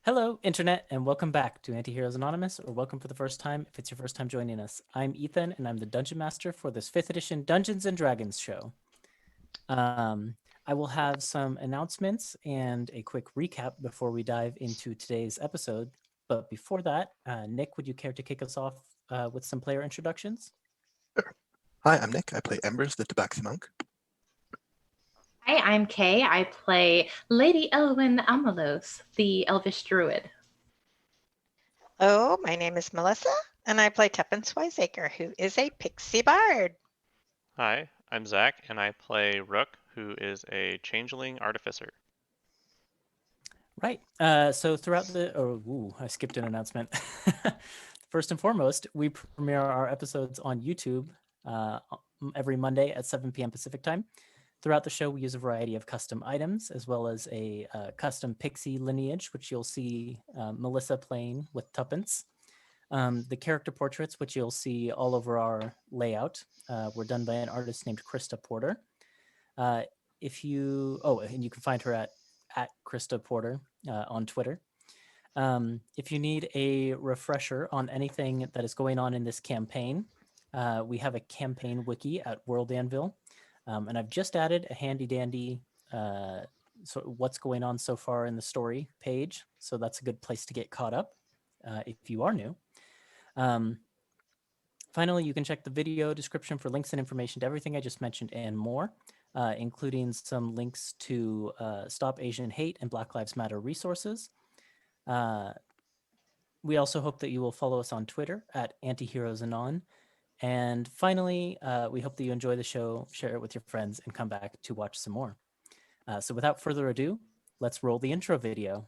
Hello, Internet, and welcome back to Antiheroes Anonymous, or welcome for the first time if it's your first time joining us. I'm Ethan, and I'm the Dungeon Master for this 5th edition Dungeons and Dragons show. Um, I will have some announcements and a quick recap before we dive into today's episode. But before that, Nick, would you care to kick us off with some player introductions? Sure. Hi, I'm Nick. I play Embers, the Tabaxi Monk. Hi, I'm Kay. I play Lady Elwyn Amalos, the Elvish Druid. Oh, my name is Melissa, and I play Tuppence Wiseacre, who is a pixie bard. Hi, I'm Zach, and I play Rook, who is a changeling artificer. Right. So throughout I skipped an announcement. First and foremost, we premiere our episodes on YouTube every Monday at 7 p.m. Pacific time. Throughout the show, we use a variety of custom items, as well as a custom pixie lineage, which you'll see Melissa playing with Tuppence. The character portraits, which you'll see all over our layout, were done by an artist named Krista Porter. And you can find her at Krista Porter on Twitter. If you need a refresher on anything that is going on in this campaign, we have a campaign wiki at World Anvil. And I've just added a handy dandy what's going on so far in the story page. So that's a good place to get caught up if you are new. Finally, you can check the video description for links and information to everything I just mentioned and more, including some links to Stop Asian Hate and Black Lives Matter resources. We also hope that you will follow us on Twitter at Antiheroes Anon. And finally, we hope that you enjoy the show, share it with your friends, and come back to watch some more. So without further ado, let's roll the intro video.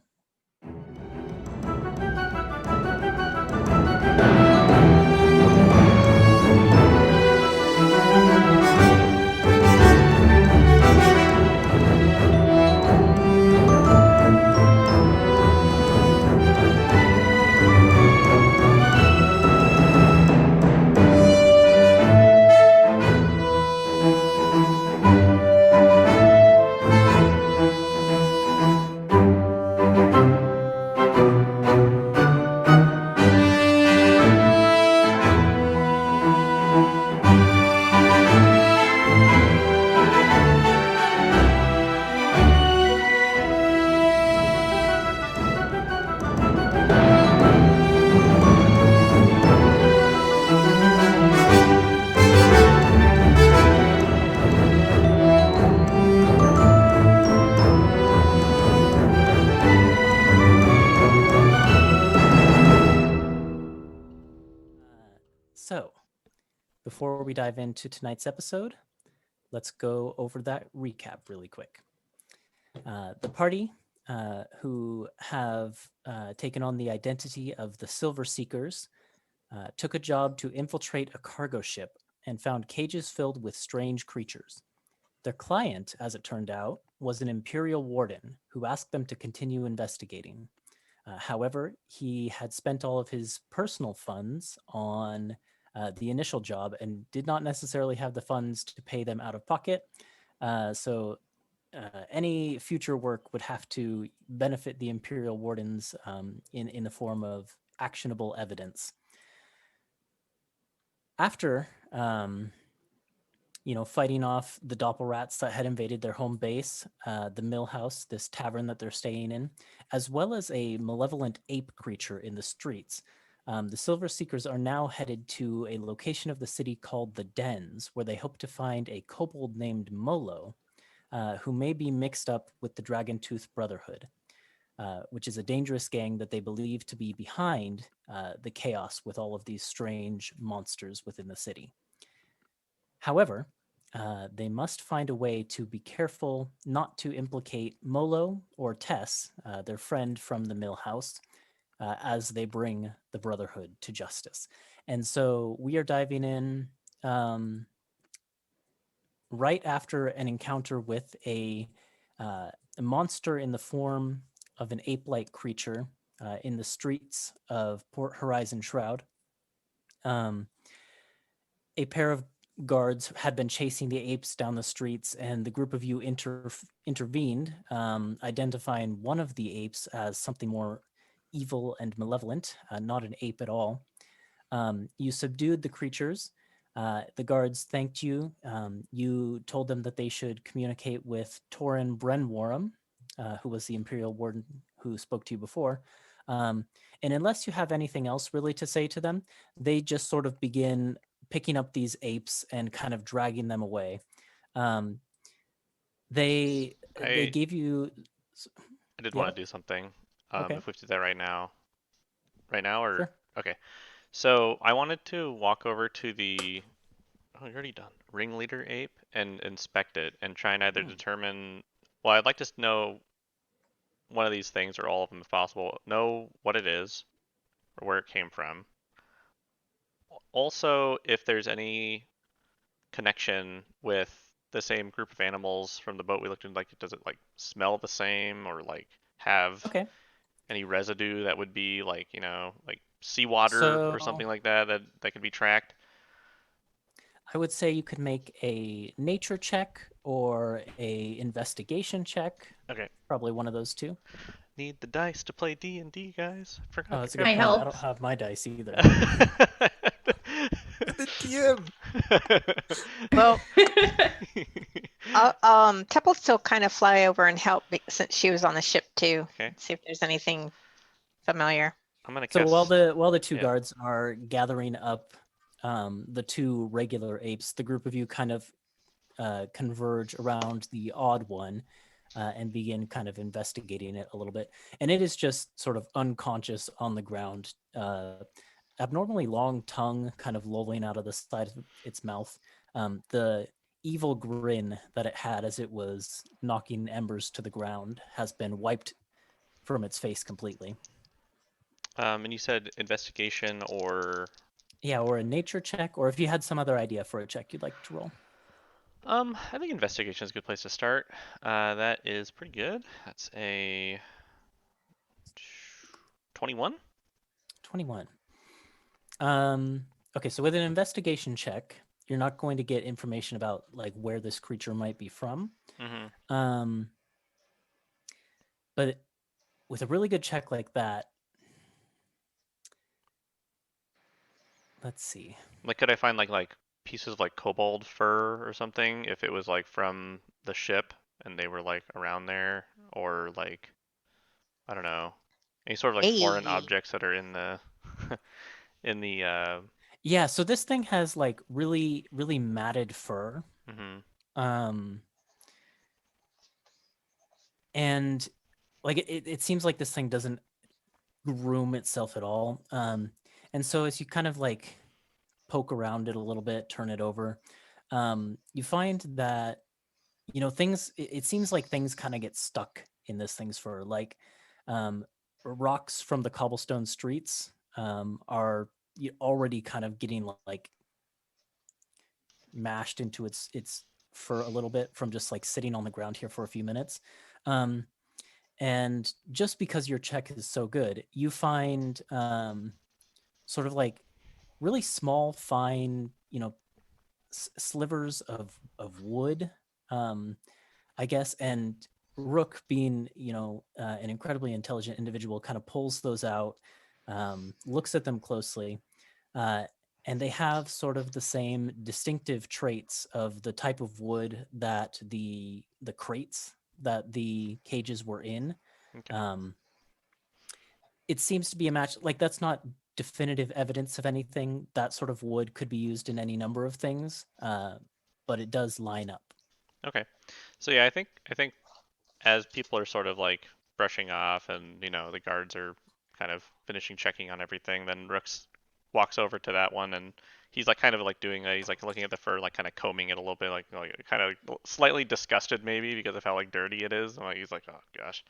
So, before we dive into tonight's episode, let's go over that recap really quick. The party, who have taken on the identity of the Silver Seekers, took a job to infiltrate a cargo ship and found cages filled with strange creatures. Their client, as it turned out, was an Imperial warden who asked them to continue investigating. However, he had spent all of his personal funds on the initial job and did not necessarily have the funds to pay them out of pocket. So any future work would have to benefit the Imperial wardens in the form of actionable evidence. After fighting off the Doppelrats that had invaded their home base, the Mill House, this tavern that they're staying in, as well as a malevolent ape creature in the streets. The Silver Seekers are now headed to a location of the city called the Dens, where they hope to find a kobold named Molo, who may be mixed up with the Dragon Tooth Brotherhood, which is a dangerous gang that they believe to be behind the chaos with all of these strange monsters within the city. However, they must find a way to be careful not to implicate Molo or Tess, their friend from the Mill House, as they bring the Brotherhood to justice. And so we are diving in right after an encounter with a monster in the form of an ape-like creature in the streets of Port Horizon Shroud. A pair of guards had been chasing the apes down the streets, and the group of you intervened, identifying one of the apes as something more evil and malevolent, not an ape at all. You subdued the creatures. The guards thanked you. You told them that they should communicate with Torin Brenwarham, who was the Imperial Warden who spoke to you before. And unless you have anything else really to say to them, they just sort of begin picking up these apes and kind of dragging them away. They I gave you. I did Yeah. want to do something. Okay. If we do that right now. Right now, or Sure. okay. So I wanted to walk over to the you're already done. Ringleader ape and inspect it and try and either determine. Well, I'd like to know one of these things or all of them if possible. Know what it is or where it came from. Also, if there's any connection with the same group of animals from the boat we looked in, like does it like smell the same or like have Okay. any residue that would be like, like seawater or So something like that could be tracked? I would say you could make a nature check or a investigation check. Okay. Probably one of those two. Need the dice to play D&D, guys. Oh, Forgot that's a to good I point. I don't helped. have my dice either. The DM. Well, Tep will still kind of fly over and help since she was on the ship too. Okay. See if there's anything familiar. I'm gonna So cast. while the two yeah. guards are gathering up the two regular apes, the group of you kind of converge around the odd one and begin kind of investigating it a little bit. And it is just sort of unconscious on the ground. Abnormally long tongue kind of lolling out of the side of its mouth. The evil grin that it had as it was knocking embers to the ground has been wiped from its face completely. And you said investigation or Yeah, or a nature check, or if you had some other idea for a check you'd like to roll. I think investigation is a good place to start. That is pretty good. That's a 21. 21. Okay, so with an investigation check, you're not going to get information about like where this creature might be from. Mm-hmm. But with a really good check like that, let's see. Like, could I find like pieces of like kobold fur or something if it was like from the ship and they were like around there, or like I don't know, any sort of like foreign Hey. objects that are in the in the Yeah, so this thing has like really, really matted fur. mm-hmm. And like it seems like this thing doesn't groom itself at all. And so as you kind of like poke around it a little bit, turn it over, you find that things. It seems like things kind of get stuck in this thing's fur. Like rocks from the cobblestone streets are already kind of getting like mashed into its fur a little bit from just like sitting on the ground here for a few minutes. And just because your check is so good, you find sort of like really small, fine, slivers of wood, I guess. And Rook, being an incredibly intelligent individual, kind of pulls those out, looks at them closely, and they have sort of the same distinctive traits of the type of wood that the crates that the cages were in. Okay. It seems to be a match. Like, that's not definitive evidence of anything. That sort of wood could be used in any number of things, but it does line up. Okay. So yeah, I think as people are sort of like brushing off and the guards are kind of finishing checking on everything, then Rooks walks over to that one and he's like kind of like he's like looking at the fur, like kind of combing it a little bit, like kind of slightly disgusted maybe because of how like dirty it is. And like he's like, oh gosh.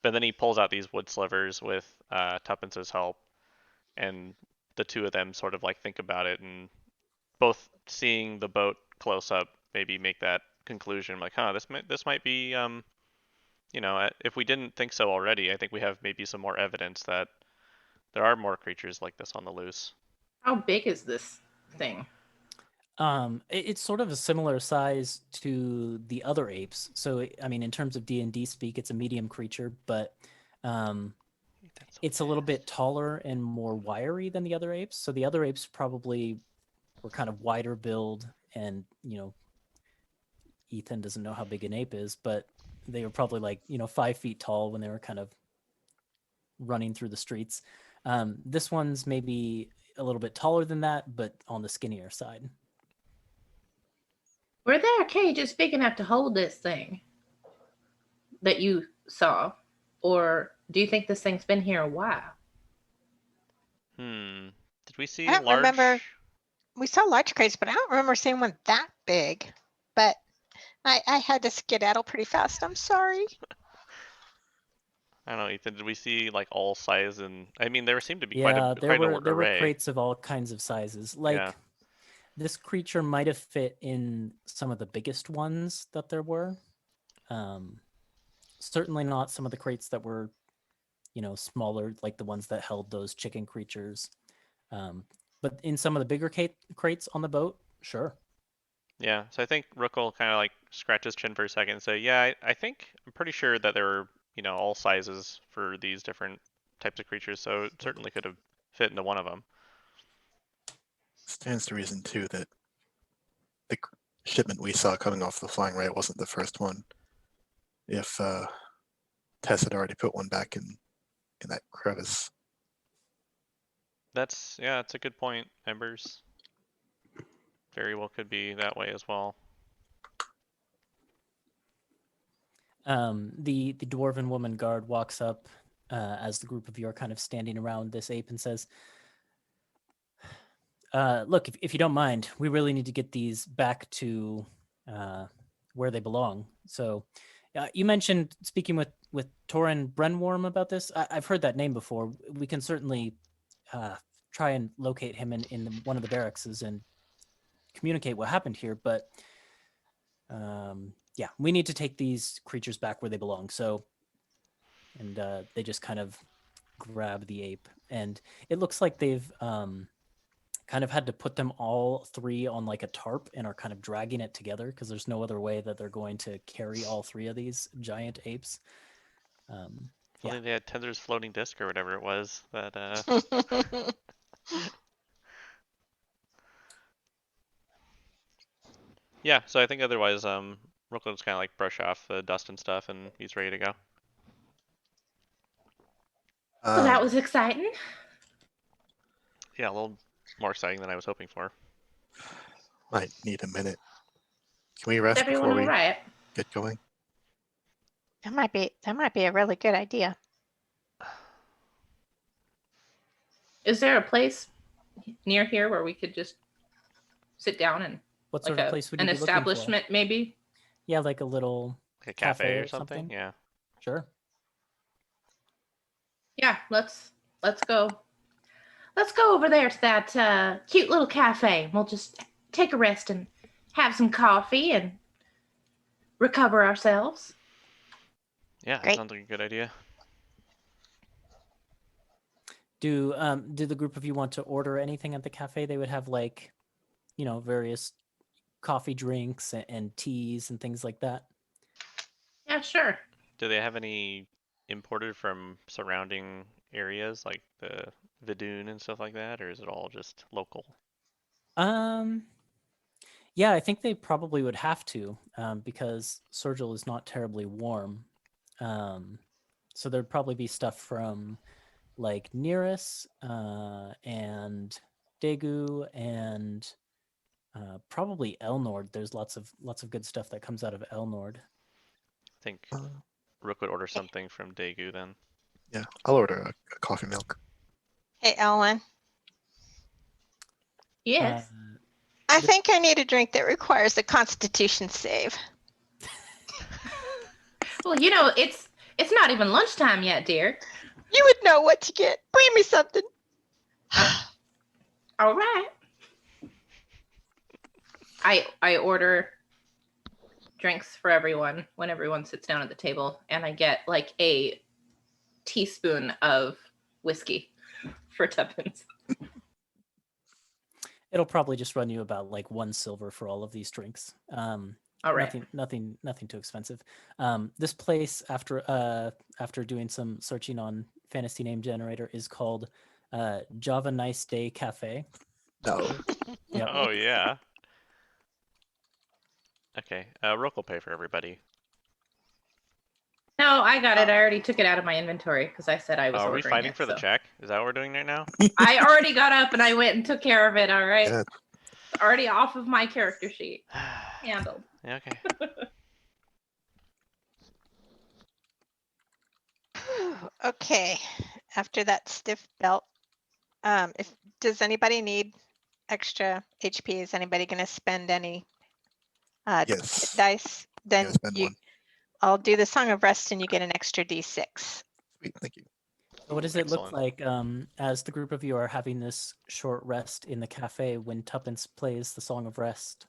But then he pulls out these wood slivers with Tuppence's help, and the two of them sort of like think about it, and both seeing the boat close up maybe make that conclusion, like, huh, this might be if we didn't think so already, I think we have maybe some more evidence that there are more creatures like this on the loose. How big is this thing? It's sort of a similar size to the other apes. So, I mean, in terms of D&D speak, it's a medium creature, but it's a little bit taller and more wiry than the other apes. So the other apes probably were kind of wider build, and Ethan doesn't know how big an ape is, but they were probably like 5 feet tall when they were kind of running through the streets. This one's maybe a little bit taller than that, but on the skinnier side. Were there cages big enough to hold this thing that you saw? Or do you think this thing's been here a while? Did we see I don't large? remember. We saw large crates, but I don't remember seeing one that big. But I had to skedaddle pretty fast. I'm sorry. I don't know, Ethan. Did we see like all size? And I mean, there seemed to be Yeah, quite an there were array. crates of all kinds of sizes. Like Yeah. this creature might have fit in some of the biggest ones that there were. Certainly not some of the crates that were, smaller, like the ones that held those chicken creatures. But in some of the bigger crates on the boat, sure. Yeah, so I think Rook will kind of like scratch his chin for a second and say, "Yeah, I'm pretty sure that there were, all sizes for these different types of creatures, so it certainly could have fit into one of them." Stands to reason too that the shipment we saw coming off the flying ray wasn't the first one. If Tess had already put one back in that crevice. That's a good point, Embers. Very well could be that way as well. The dwarven woman guard walks up as the group of you are kind of standing around this ape and says, look, if you don't mind, we really need to get these back to where they belong. So you mentioned speaking with Torin Brenworm about this. I've heard that name before. We can certainly try and locate him in one of the barracks and communicate what happened here. But yeah, we need to take these creatures back where they belong. So, and they just kind of grab the ape, and it looks like they've kind of had to put them all three on like a tarp and are kind of dragging it together because there's no other way that they're going to carry all three of these giant apes. If only they had Tender's floating disc or whatever it was that. Yeah, so I think otherwise, Rook will just kind of like brush off the dust and stuff, and he's ready to go. Well, that was exciting. Yeah, a little more exciting than I was hoping for. Might need a minute. Can we rest Everyone before all we right? get going? That might be a really good idea. Is there a place near here where we could just sit down and What like sort of place would you an be looking for? establishment maybe? Yeah, like a little Like a cafe or something? something? Yeah. Sure. Yeah, let's go. Let's go over there to that cute little cafe. We'll just take a rest and have some coffee and recover ourselves. Yeah, that Great. sounds like a good idea. Do the group of you want to order anything at the cafe? They would have like, various coffee drinks and teas and things like that. Yeah, sure. Do they have any imported from surrounding areas like the Vidun and stuff like that, or is it all just local? Yeah, I think they probably would have to, because Sergil is not terribly warm. So there'd probably be stuff from like Nearus and Daegu and probably Elnord. There's lots of good stuff that comes out of Elnord. I think Rook would order something from Daegu then. Yeah, I'll order a coffee milk. Hey, Ellen. Yes. I think I need a drink that requires a Constitution save. Well, it's not even lunchtime yet, dear. You would know what to get. Bring me something. All right. I order drinks for everyone when everyone sits down at the table, and I get like a teaspoon of whiskey for tuppence. It'll probably just run you about like 1 silver for all of these drinks. All right. Nothing too expensive. This place, after doing some searching on fantasy name generator is called Java Nice Day Cafe. No. Yep. Oh yeah. Okay. Rook will pay for everybody. No, I got it. I already took it out of my inventory because I said I was Are we ordering fighting it, for the so. check? Is that what we're doing right now? I already got up and I went and took care of it. All right. Yeah. It's already off of my character sheet. Handled. Yeah, okay. Okay, after that stiff belt, if does anybody need extra HP? Is anybody going to spend any hit Yes. dice? Then Yeah, spend one. I'll do the Song of Rest, and you get an extra D6. Sweet. Thank you. So what does it look Excellent. like as the group of you are having this short rest in the cafe when Tuppence plays the Song of Rest?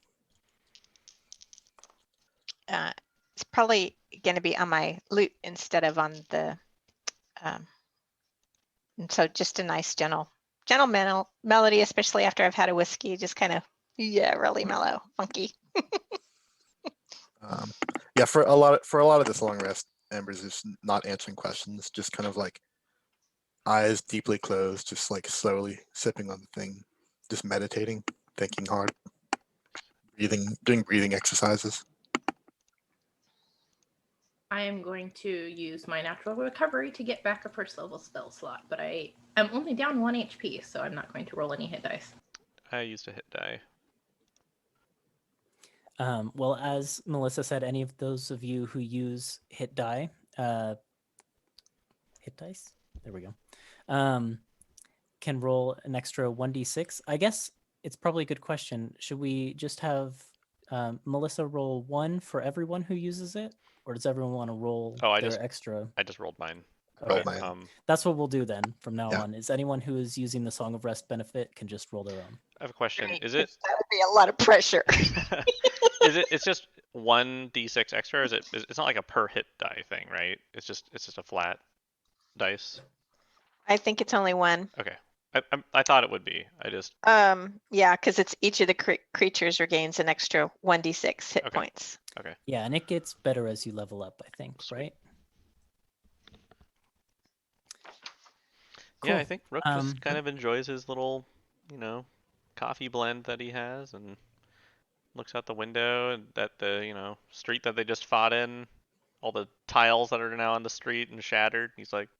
It's probably going to be on my lute instead of on the. And so just a nice gentle melody, especially after I've had a whiskey, just kind of really mellow, funky. Yeah, for a lot of this long rest, Amber's just not answering questions, just kind of like eyes deeply closed, just like slowly sipping on the thing, just meditating, thinking hard, doing breathing exercises. I am going to use my natural recovery to get back a first level spell slot, but I am only down 1 HP, so I'm not going to roll any hit dice. I used a hit die. Well, as Melissa said, any of those of you who use hit dice, there we go, can roll an extra 1d6. I guess it's probably a good question. Should we just have Melissa roll 1 for everyone who uses it? Or does everyone want to roll their extra? I just rolled mine. Roll Okay. mine. That's what we'll do then from now Yeah. on. Is anyone who is using the Song of Rest benefit can just roll their own. I have a question. Great, Is it 'cause that would be a lot of pressure. it's just 1d6 extra, or is it it's not like a per hit die thing, right? It's just a flat dice. I think it's only one. Okay. I thought it would be. I just Yeah, because it's each of the creatures regains an extra 1d6 hit Okay. points. okay. Yeah, and it gets better as you level up, I think, Sweet. right? Yeah, I Cool. think Rook just kind of enjoys his little, coffee blend that he has, and looks out the window and at the street that they just fought in, all the tiles that are now on the street and shattered. He's like,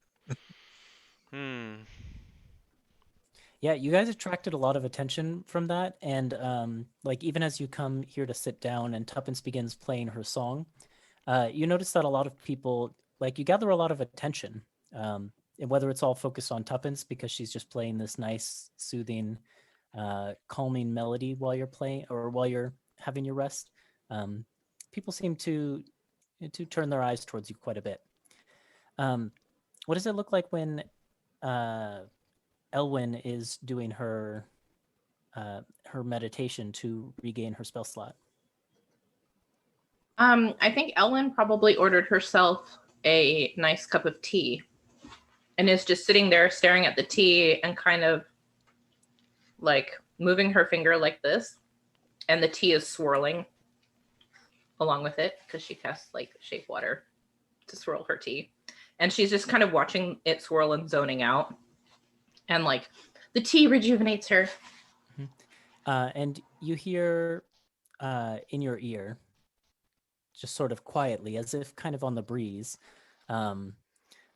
Yeah, you guys attracted a lot of attention from that, and like even as you come here to sit down and Tuppence begins playing her song, you notice that a lot of people, like, you gather a lot of attention, and whether it's all focused on Tuppence because she's just playing this nice, soothing, calming melody while you're playing or while you're having your rest, people seem to turn their eyes towards you quite a bit. What does it look like when Elwyn is doing her meditation to regain her spell slot? I think Ellen probably ordered herself a nice cup of tea and is just sitting there staring at the tea and kind of like moving her finger like this. And the tea is swirling along with it because she casts like shape water to swirl her tea. And she's just kind of watching it swirl and zoning out. And like the tea rejuvenates her. And you hear in your ear, just sort of quietly, as if kind of on the breeze,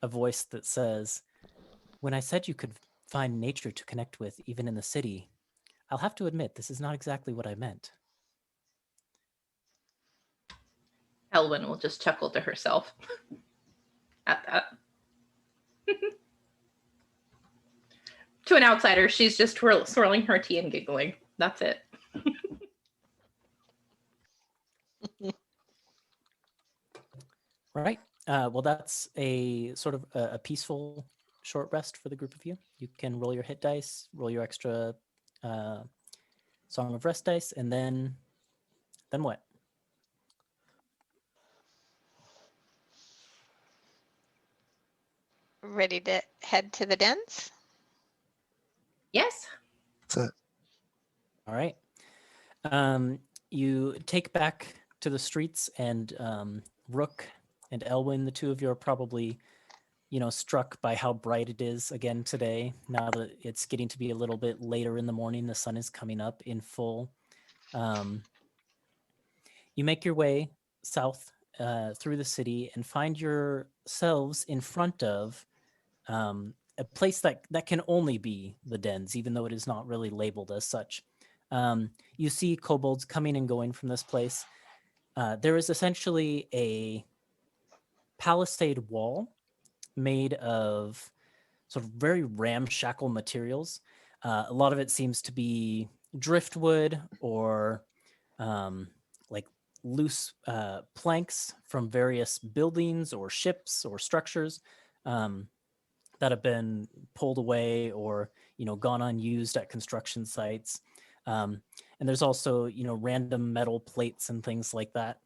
a voice that says, "When I said you could find nature to connect with even in the city, I'll have to admit this is not exactly what I meant." Elwyn will just chuckle to herself at that. To an outsider, she's just swirling her tea and giggling. That's it. Right. Well, that's a sort of a peaceful short rest for the group of you. You can roll your hit dice, roll your extra Song of Rest dice, and then what? Ready to head to the dens? Yes. That's it. All right. You take back to the streets, and Rook and Elwyn, the two of you, are probably struck by how bright it is again today. Now that it's getting to be a little bit later in the morning, the sun is coming up in full. You make your way south through the city and find yourselves in front of a place that can only be the dens, even though it is not really labeled as such. You see kobolds coming and going from this place. There is essentially a palisade wall made of sort of very ramshackle materials. A lot of it seems to be driftwood or like loose planks from various buildings or ships or structures that have been pulled away or gone unused at construction sites. And there's also random metal plates and things like that,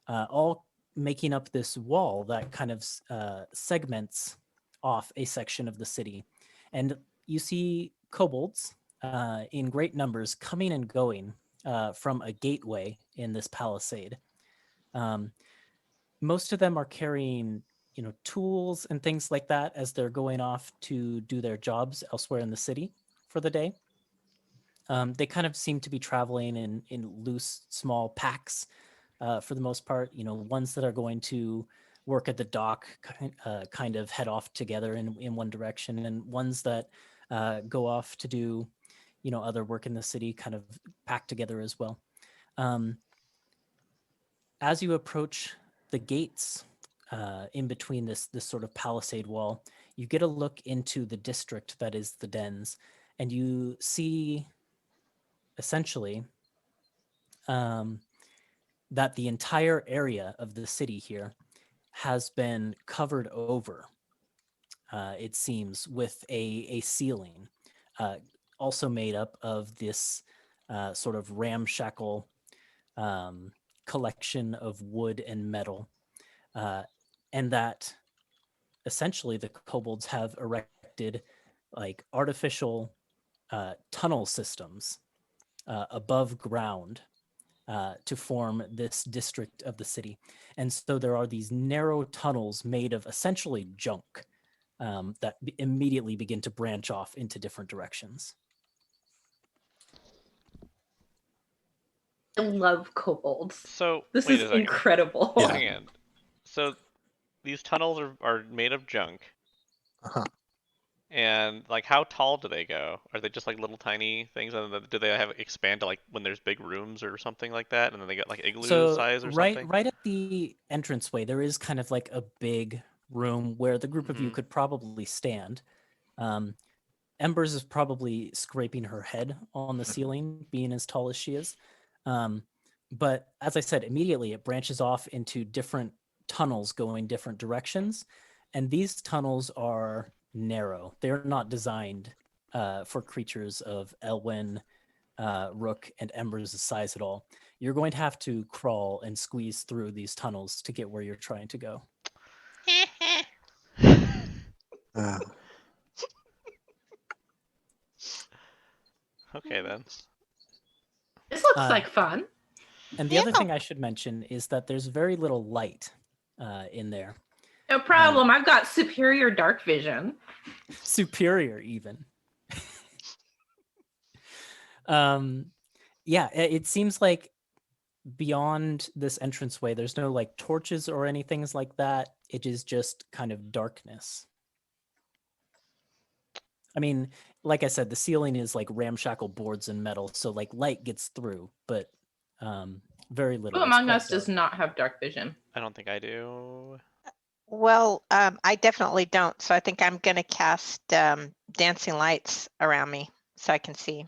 all making up this wall that kind of segments off a section of the city. And you see kobolds in great numbers coming and going from a gateway in this palisade. Most of them are carrying tools and things like that as they're going off to do their jobs elsewhere in the city for the day. They kind of seem to be traveling in loose, small packs for the most part. Ones that are going to work at the dock kind of head off together in one direction, and ones that go off to do other work in the city kind of pack together as well. As you approach the gates in between this sort of palisade wall, you get a look into the district that is the dens, and you see essentially that the entire area of the city here has been covered over, it seems, with a ceiling, also made up of this sort of ramshackle collection of wood and metal, and that essentially the kobolds have erected like artificial tunnel systems above ground to form this district of the city. And so there are these narrow tunnels made of essentially junk that immediately begin to branch off into different directions. I love kobolds. So This wait is a second. incredible. Yeah. Hang on. So these tunnels are made of junk, Uh-huh. and like how tall do they go? Are they just like little tiny things, and then do they have expand to like when there's big rooms or something like that, and then they get like igloo So size or right something? right at the entranceway, there is kind of like a big room where the group of you Mhm. could probably stand. Embers is probably scraping her head on the ceiling, being as tall as she is. But as I said, immediately it branches off into different tunnels going different directions. And these tunnels are narrow. They're not designed for creatures of Elwyn, Rook, and Embers' size at all. You're going to have to crawl and squeeze through these tunnels to get where you're trying to go. Uh, Okay then. This looks Uh, like fun. And the other thing I should mention is that there's very little light in there. No problem. I've got superior dark vision. Superior even. Yeah, it seems like beyond this entranceway, there's no like torches or anything like that. It is just kind of darkness. I mean, like I said, the ceiling is like ramshackle boards and metal, so like light gets through, but very little. Who It's among quite us does dark. not have dark vision? I don't think I do. Well, I definitely don't. So I think I'm going to cast dancing lights around me so I can see.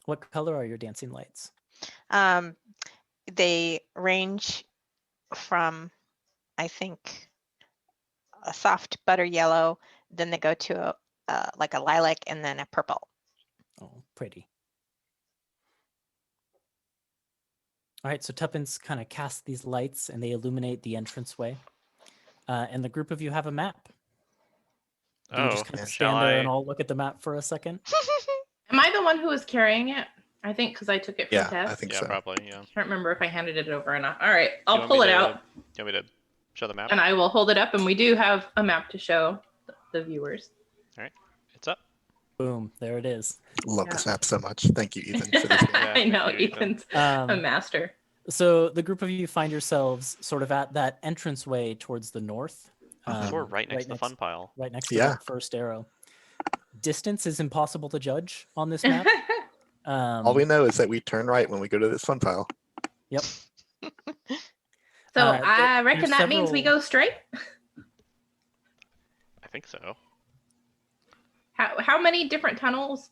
What color are your dancing lights? They range from, I think, a soft butter yellow, then they go to like a lilac and then a purple. Oh, pretty. All right, so Tuppence kind of casts these lights and they illuminate the entranceway. And the group of you have a map. Do you Oh, just kind of shall stand there and I? all look at the map for a second? Am I the one who was carrying it? I think because I took it from yeah, Tess. I think Yeah, so. probably. Yeah. Can't remember if I handed it over or not. All right, You I'll want pull me it to- out You want me to show the map? and I will hold it up. And we do have a map to show. the viewers. It's up. Boom, there it is. Love Yeah. this map so much. Thank you, Ethan, for this. Yeah, I know, thank you, Ethan. Ethan's a master. So the group of you find yourselves sort of at that entranceway towards the north. We're right next to the fun pile. Right next to Yeah. that first arrow. Distance is impossible to judge on this map. All we know is that we turn right when we go to this fun pile. Yep. So I there's reckon that means we several- go straight. I think so. How many different tunnels?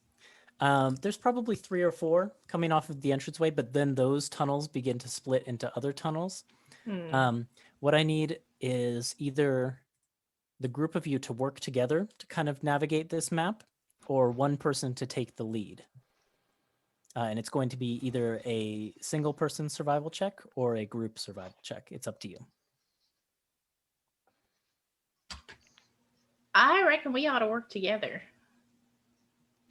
There's probably 3 or 4 coming off of the entranceway, but then those tunnels begin to split into other tunnels. What I need is either the group of you to work together to kind of navigate this map, or one person to take the lead. And it's going to be either a single person survival check or a group survival check. It's up to you. I reckon we ought to work together.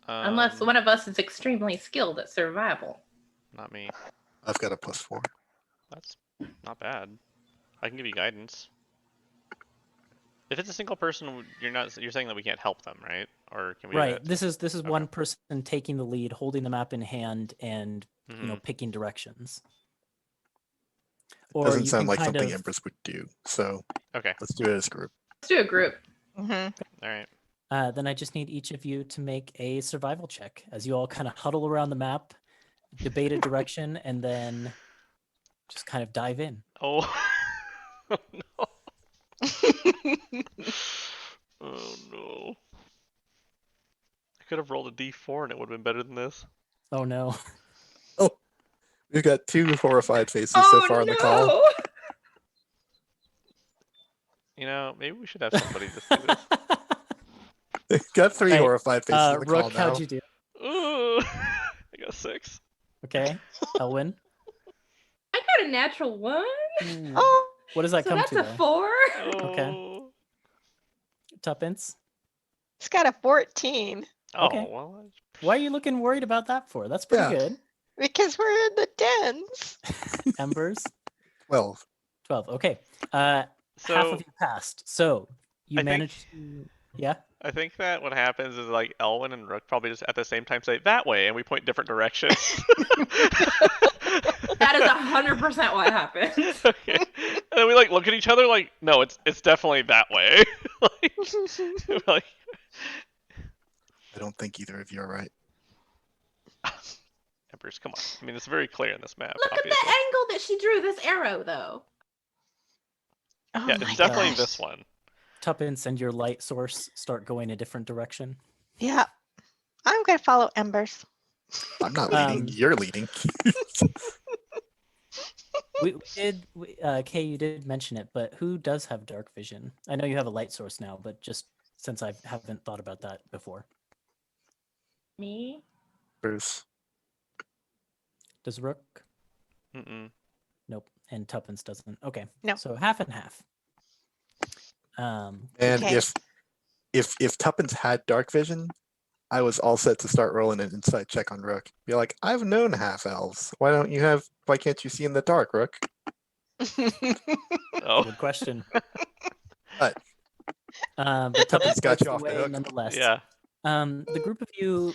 Unless Um, one of us is extremely skilled at survival. Not me. I've got a +4. That's not bad. I can give you guidance. If it's a single person, you're saying that we can't help them, right? Or can we? do Right. that? This is Okay. one person taking the lead, holding the map in hand, and Mhm. picking directions. Doesn't you sound can like kind something of- Empress would do. So Okay. let's do it as a group. Let's do a group. Mhm. All right. Then I just need each of you to make a survival check as you all kind of huddle around the map, debate a direction, and then just kind of dive in. Oh. Oh no. Oh no. I could have rolled a d4 and it would have been better than this. Oh no. We've got 2 horrified faces so far on the call. You know, maybe we should have somebody just do this. Got 3 Right. horrified faces on the call Rook, now. how'd you do? Ooh, I got 6. Okay. Elwin. I got a natural 1. Ooh. Oh, What does that So come that's to, a though? 4. Oh. Tuppence? it's got a 14 Oh, Okay. well. Why are you looking worried about that for? That's pretty Yeah. good. because we're in the dens. Embers? 12. 12. Okay. Half So of you passed. So you I think- managed to... Yeah? I think that what happens is like Elwin and Rook probably just at the same time say that way, and we point different directions. That is 100% what happened. Okay. And then we like look at each other like, no, it's definitely that way. like, we're like, I don't think either of you are right. Embers, come on. I mean, it's very clear in this map. Look at obviously. the angle that she drew this arrow, though. Oh Yeah, my it's definitely gosh. this one. Tuppence and your light source start going a different direction. Yeah, I'm gonna follow Embers. I'm not leading. You're leading. Kay, you did mention it, but who does have dark vision? I know you have a light source now, but just since I haven't thought about that before. Me? Bruce. Does Rook? Mm-mm. Nope. And Tuppence doesn't. Okay. No. So half and half. And Okay. if Tuppence had dark vision, I was all set to start rolling an insight check on Rook. Be like, I've known half elves. Why can't you see in the dark, Rook? Oh, Good question. But But Tuppence got breaks you off the away hook. nonetheless. yeah. The group of you,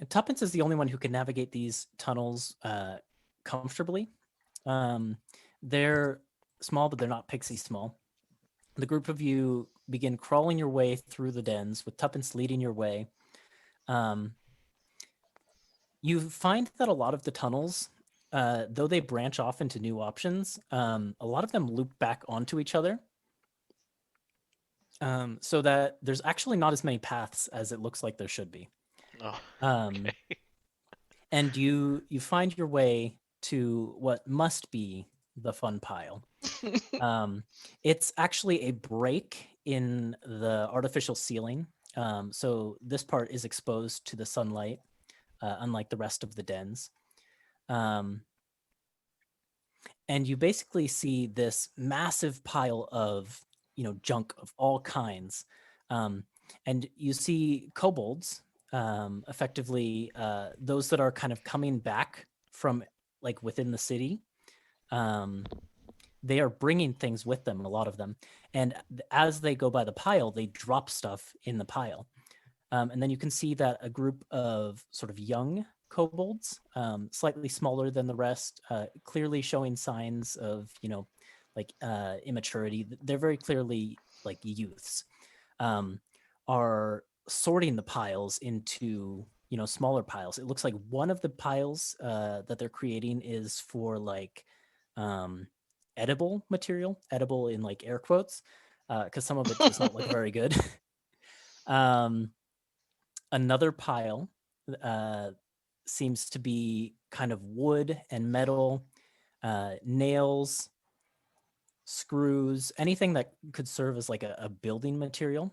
Tuppence is the only one who can navigate these tunnels comfortably. They're small, but they're not pixie small. The group of you begin crawling your way through the dens, with Tuppence leading your way. You find that a lot of the tunnels, though they branch off into new options, a lot of them loop back onto each other. So that there's actually not as many paths as it looks like there should be. Oh, Um, okay. And you find your way to what must be the fun pile. It's actually a break in the artificial ceiling. So this part is exposed to the sunlight, unlike the rest of the dens. And you basically see this massive pile of, junk of all kinds. And you see kobolds, effectively those that are kind of coming back from like within the city. they are bringing things with them, a lot of them. And as they go by the pile, they drop stuff in the pile. And then you can see that a group of sort of young kobolds, slightly smaller than the rest, clearly showing signs of, like immaturity. They're very clearly like youths, are sorting the piles into, smaller piles. It looks like one of the piles that they're creating is for like edible material, edible in like air quotes, because some of it does not look very good. Another pile seems to be kind of wood and metal, nails, screws, anything that could serve as like a building material.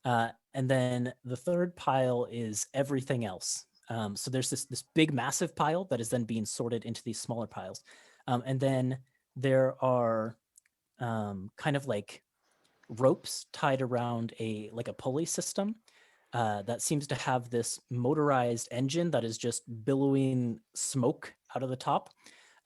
And then the third pile is everything else. So there's this big massive pile that is then being sorted into these smaller piles. And then there are kind of like ropes tied around a pulley system that seems to have this motorized engine that is just billowing smoke out of the top,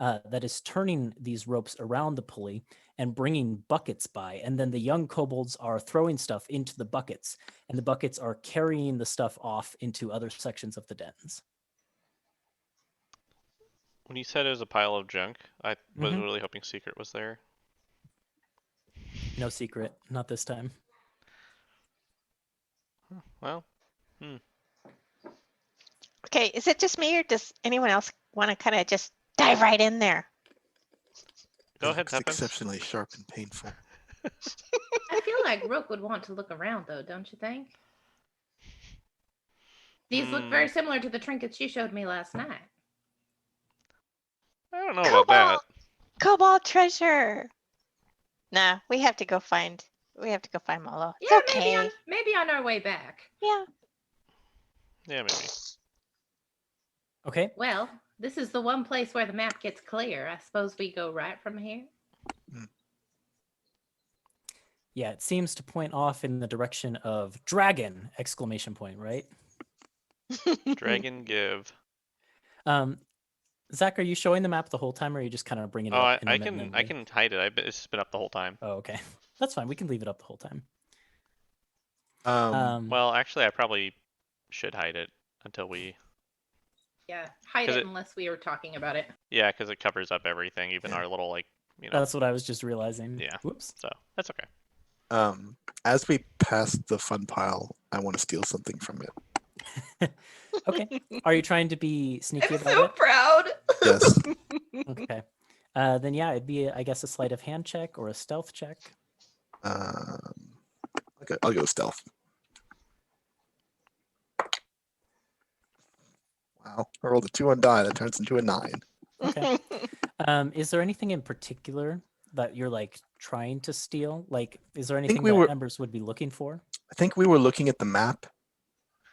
that is turning these ropes around the pulley and bringing buckets by. And then the young kobolds are throwing stuff into the buckets, and the buckets are carrying the stuff off into other sections of the dens. When you said it was a pile of junk, I was Mhm. really hoping Secret was there. No secret, not this time. Well, Okay, is it just me or does anyone else want to kind of just dive right in there? go It ahead, looks Tuppence. exceptionally sharp and painful. I feel like Rook would want to look around, though, don't you think? These look very similar to the trinkets you showed me last night. I don't know about that. Cobalt treasure. Nah, we have to go find Molo. It's Yeah, okay. maybe on our way back. Yeah. Yeah, maybe. Okay. Well, this is the one place where the map gets clear. I suppose we go right from here. Yeah, it seems to point off in the direction of dragon! Exclamation point, right? Dragon give. Zach, are you showing the map the whole time, or are you just kind of bringing it Oh, up I intermittently? can hide it. It's just been up the whole time. Oh, okay. That's fine. We can leave it up the whole time. Well, actually, I probably should hide it until we. Yeah, hide 'Cause it it- unless we are talking about it. Yeah, because it covers up everything, even Yeah. our little like That's what I was just realizing. Yeah. Whoops. So that's okay. As we pass the fun pile, I want to steal something from it. Okay. Are you trying to be sneaky I'm about so it? proud. Yes. Okay. Then yeah, it'd be, I guess, a sleight of hand check or a stealth check. I'll go stealth. Wow. I rolled a 2 on die. That turns into a 9. Okay. Is there anything in particular that you're like trying to steal? Like, is there anything we that were- Embers would be looking for? I think we were looking at the map,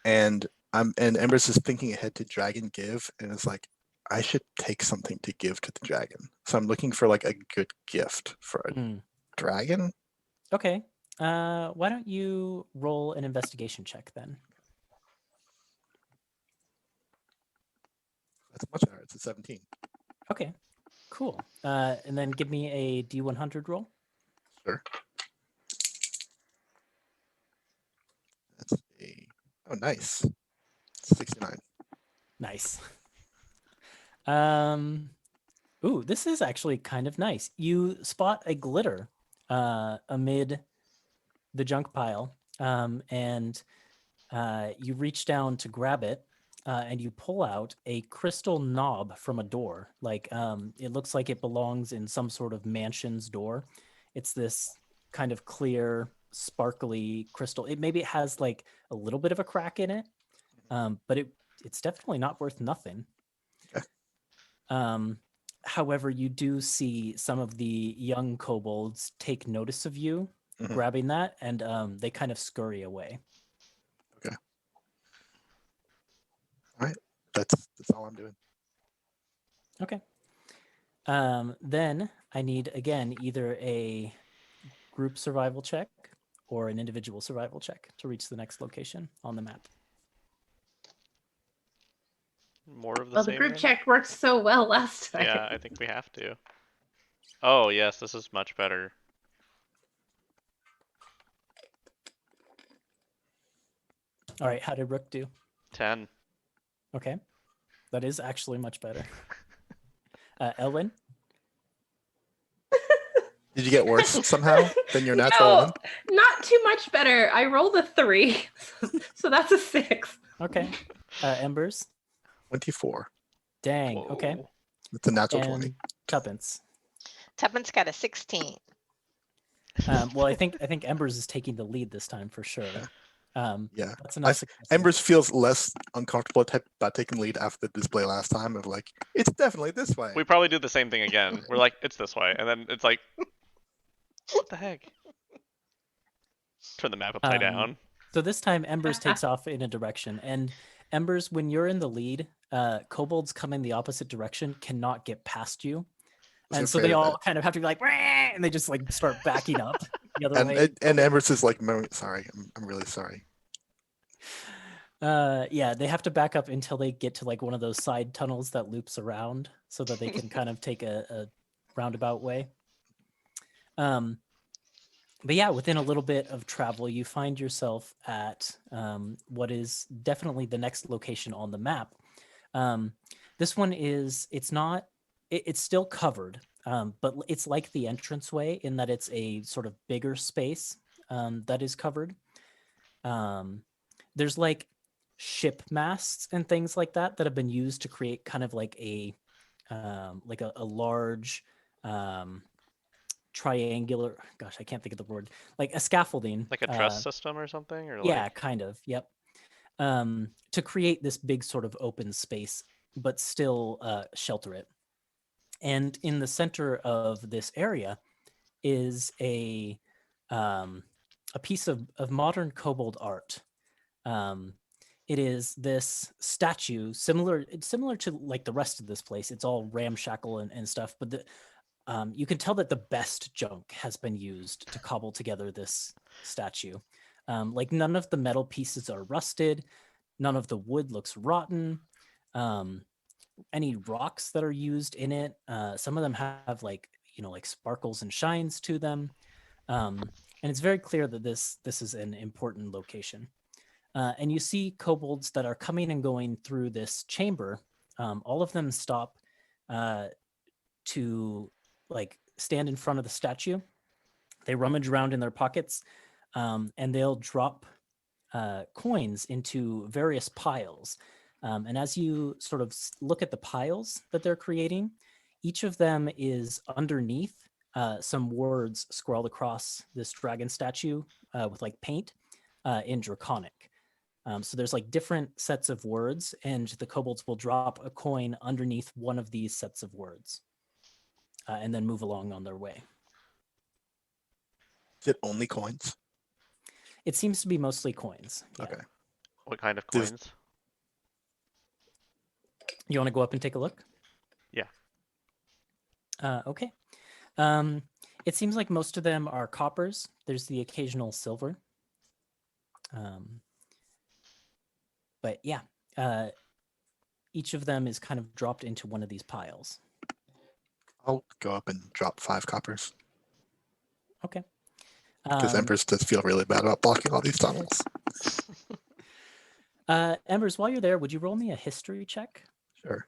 and Embers is thinking ahead to Dragon Give, and it's like, I should take something to give to the dragon. So I'm looking for like a good gift for a Hmm. dragon. Okay. Why don't you roll an investigation check then? That's much higher. It's a 17. Okay. Cool. And then give me a D100 roll. Sure. That's nice. 69. Nice. Ooh, this is actually kind of nice. You spot a glitter amid the junk pile, and you reach down to grab it, and you pull out a crystal knob from a door. Like, it looks like it belongs in some sort of mansion's door. It's this kind of clear, sparkly crystal. It has like a little bit of a crack in it, but it's definitely not worth nothing. Okay. However, you do see some of the young kobolds take notice of you Mhm. grabbing that, and they kind of scurry away. Okay. All right. That's all I'm doing. Okay. Then I need, again, either a group survival check or an individual survival check to reach the next location on the map. More of the Well, same. the group then? check worked so well last time. Yeah, I think we have to. Oh yes, this is much better. All right, how did Rook do? 10. Okay, that is actually much better. Elwin? Did you get worse somehow than your natural No, one? not too much better. I rolled a 3, so that's a 6. Okay. Embers? 24. Dang, okay. Whoa. It's a natural 20. And Tuppence? Tuppence got a 16. Well, I think Embers is taking the lead this time for sure. Yeah. That's enough success. Embers feels less uncomfortable about taking lead after the display last time of like, it's definitely this way. We probably do the same thing again. We're like, it's this way, and then it's like, what the heck? Turn the map upside down. So this time Embers takes off in a direction, and Embers, when you're in the lead, kobolds coming the opposite direction cannot get past you. I was And so afraid they of all that. kind of have to be like, "Wah!" And they just like start backing up the other way. And Embers is like, sorry, I'm really sorry. Yeah, they have to back up until they get to like one of those side tunnels that loops around so that they can kind of take a roundabout way. But yeah, within a little bit of travel, you find yourself at what is definitely the next location on the map. This one is, it's still covered, but it's like the entranceway in that it's a sort of bigger space that is covered. There's like ship masts and things like that that have been used to create kind of like a large triangular, gosh, I can't think of the word, like a scaffolding, Like a truss system or something, or yeah, like kind of, yep, to create this big sort of open space but still shelter it. And in the center of this area is a piece of modern kobold art. It is this statue, similar to like the rest of this place. It's all ramshackle and stuff, but you can tell that the best junk has been used to cobble together this statue. Like none of the metal pieces are rusted, none of the wood looks rotten. Any rocks that are used in it, some of them have like like sparkles and shines to them, and it's very clear that this is an important location. And you see kobolds that are coming and going through this chamber. All of them stop to like stand in front of the statue. They rummage around in their pockets, and they'll drop coins into various piles. And as you sort of look at the piles that they're creating, each of them is underneath some words scrawled across this dragon statue with like paint in Draconic. So there's like different sets of words, and the kobolds will drop a coin underneath one of these sets of words and then move along on their way. Is it only coins? It seems to be mostly coins. Yeah. Okay. what kind of Does- coins? You want to go up and take a look? Yeah. Okay. It seems like most of them are coppers. There's the occasional silver. But yeah, each of them is kind of dropped into one of these piles. I'll go up and drop 5 coppers Okay. because Embers does feel really bad about blocking all these tunnels. Embers, while you're there, would you roll me a history check? Sure.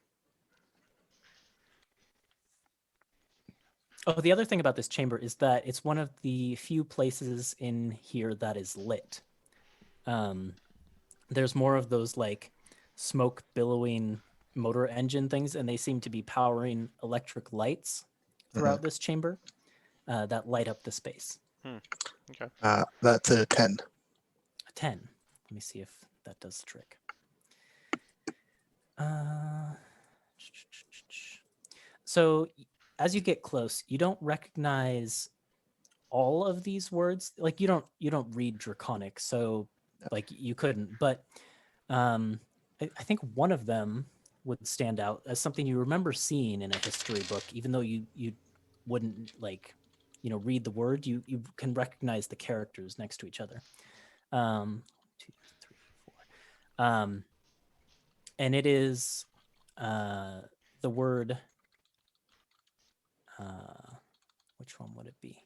Oh, the other thing about this chamber is that it's one of the few places in here that is lit. There's more of those like smoke billowing motor engine things, and they seem to be powering electric lights throughout this chamber that light up the space. Okay. That's a 10. A 10. Let me see if that does the trick. So as you get close, you don't recognize all of these words. Like you don't read Draconic, so like you couldn't. But I think one of them would stand out as something you remember seeing in a history book, even though you wouldn't like read the word. You can recognize the characters next to each other. 2, 3, 4. And it is the word which one would it be?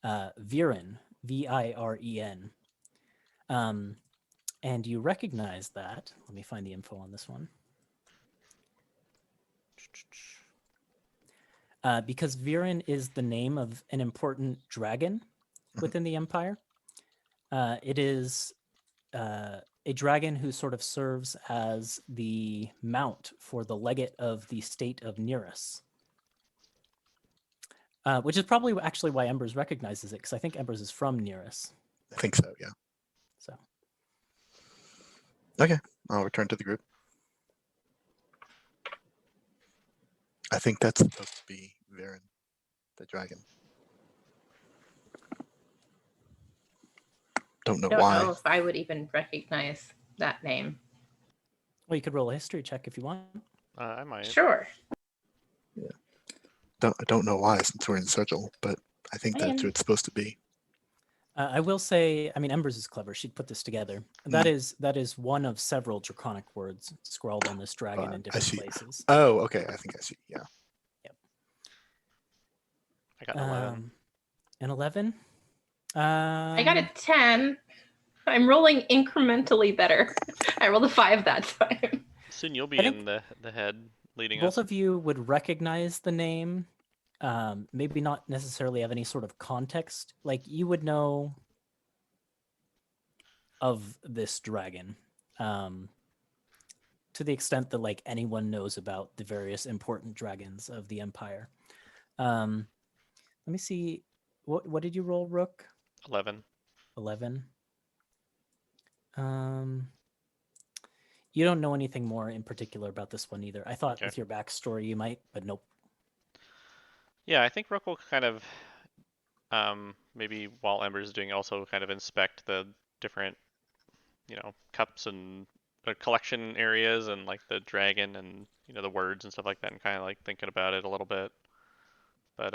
Viren, Viren. And you recognize that. Let me find the info on this one. Because Viren is the name of an important dragon within the Empire. It is a dragon who sort of serves as the mount for the legate of the state of Nearus. Which is probably actually why Embers recognizes it, because I think Embers is from Nearus. I think so, yeah. So Okay, I'll return to the group. I think that's supposed to be Viren, the dragon. Don't know I don't why. know if I would even recognize that name. well, you could roll a history check if you want. I might. Sure. I don't know why since we're in Sigil, but I think that's Man. what it's supposed to be. I will say, I mean, Embers is clever. She'd put this together. That is one of several draconic words scrawled on this dragon in I different see. places. Oh, okay. I think I see. Yeah. I got an 11. An 11? I got a 10. I'm rolling incrementally better. I rolled a 5 that time. Soon you'll be I think in the head leading both us. of you would recognize the name. Maybe not necessarily have any sort of context. Like you would know of this dragon. To the extent that like anyone knows about the various important dragons of the Empire. Let me see. What did you roll, Rook? 11. 11. You don't know anything more in particular about this one either. I thought Okay. with your backstory you might, but nope. Yeah, I think Rook will kind of, maybe while Ember's doing, also kind of inspect the different, cups and collection areas and like the dragon and the words and stuff like that, and kind of like thinking about it a little bit. But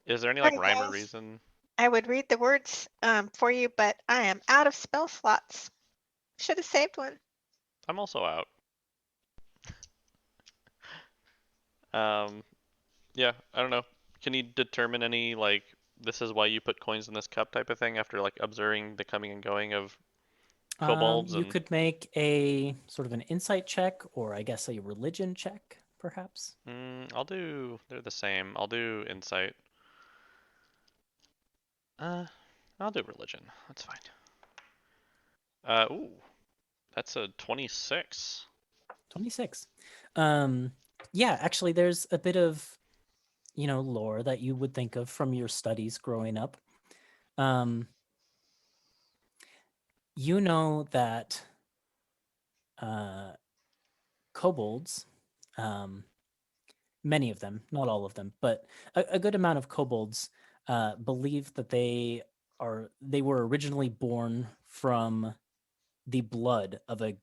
is there any like Hi, rhyme or guys. reason? I would read the words for you, but I am out of spell slots. Should have saved one. I'm also out. Yeah, I don't know. Can you determine any like this is why you put coins in this cup type of thing after like observing the coming and going of kobolds? You and could make a sort of an insight check, or I guess a religion check, perhaps. they're the same. I'll do insight. I'll do religion. That's fine. Ooh, that's a 26. 26. Yeah, actually, there's a bit of, lore that you would think of from your studies growing up. You know that kobolds, many of them, not all of them, but a good amount of kobolds believe that they were originally born from the blood of a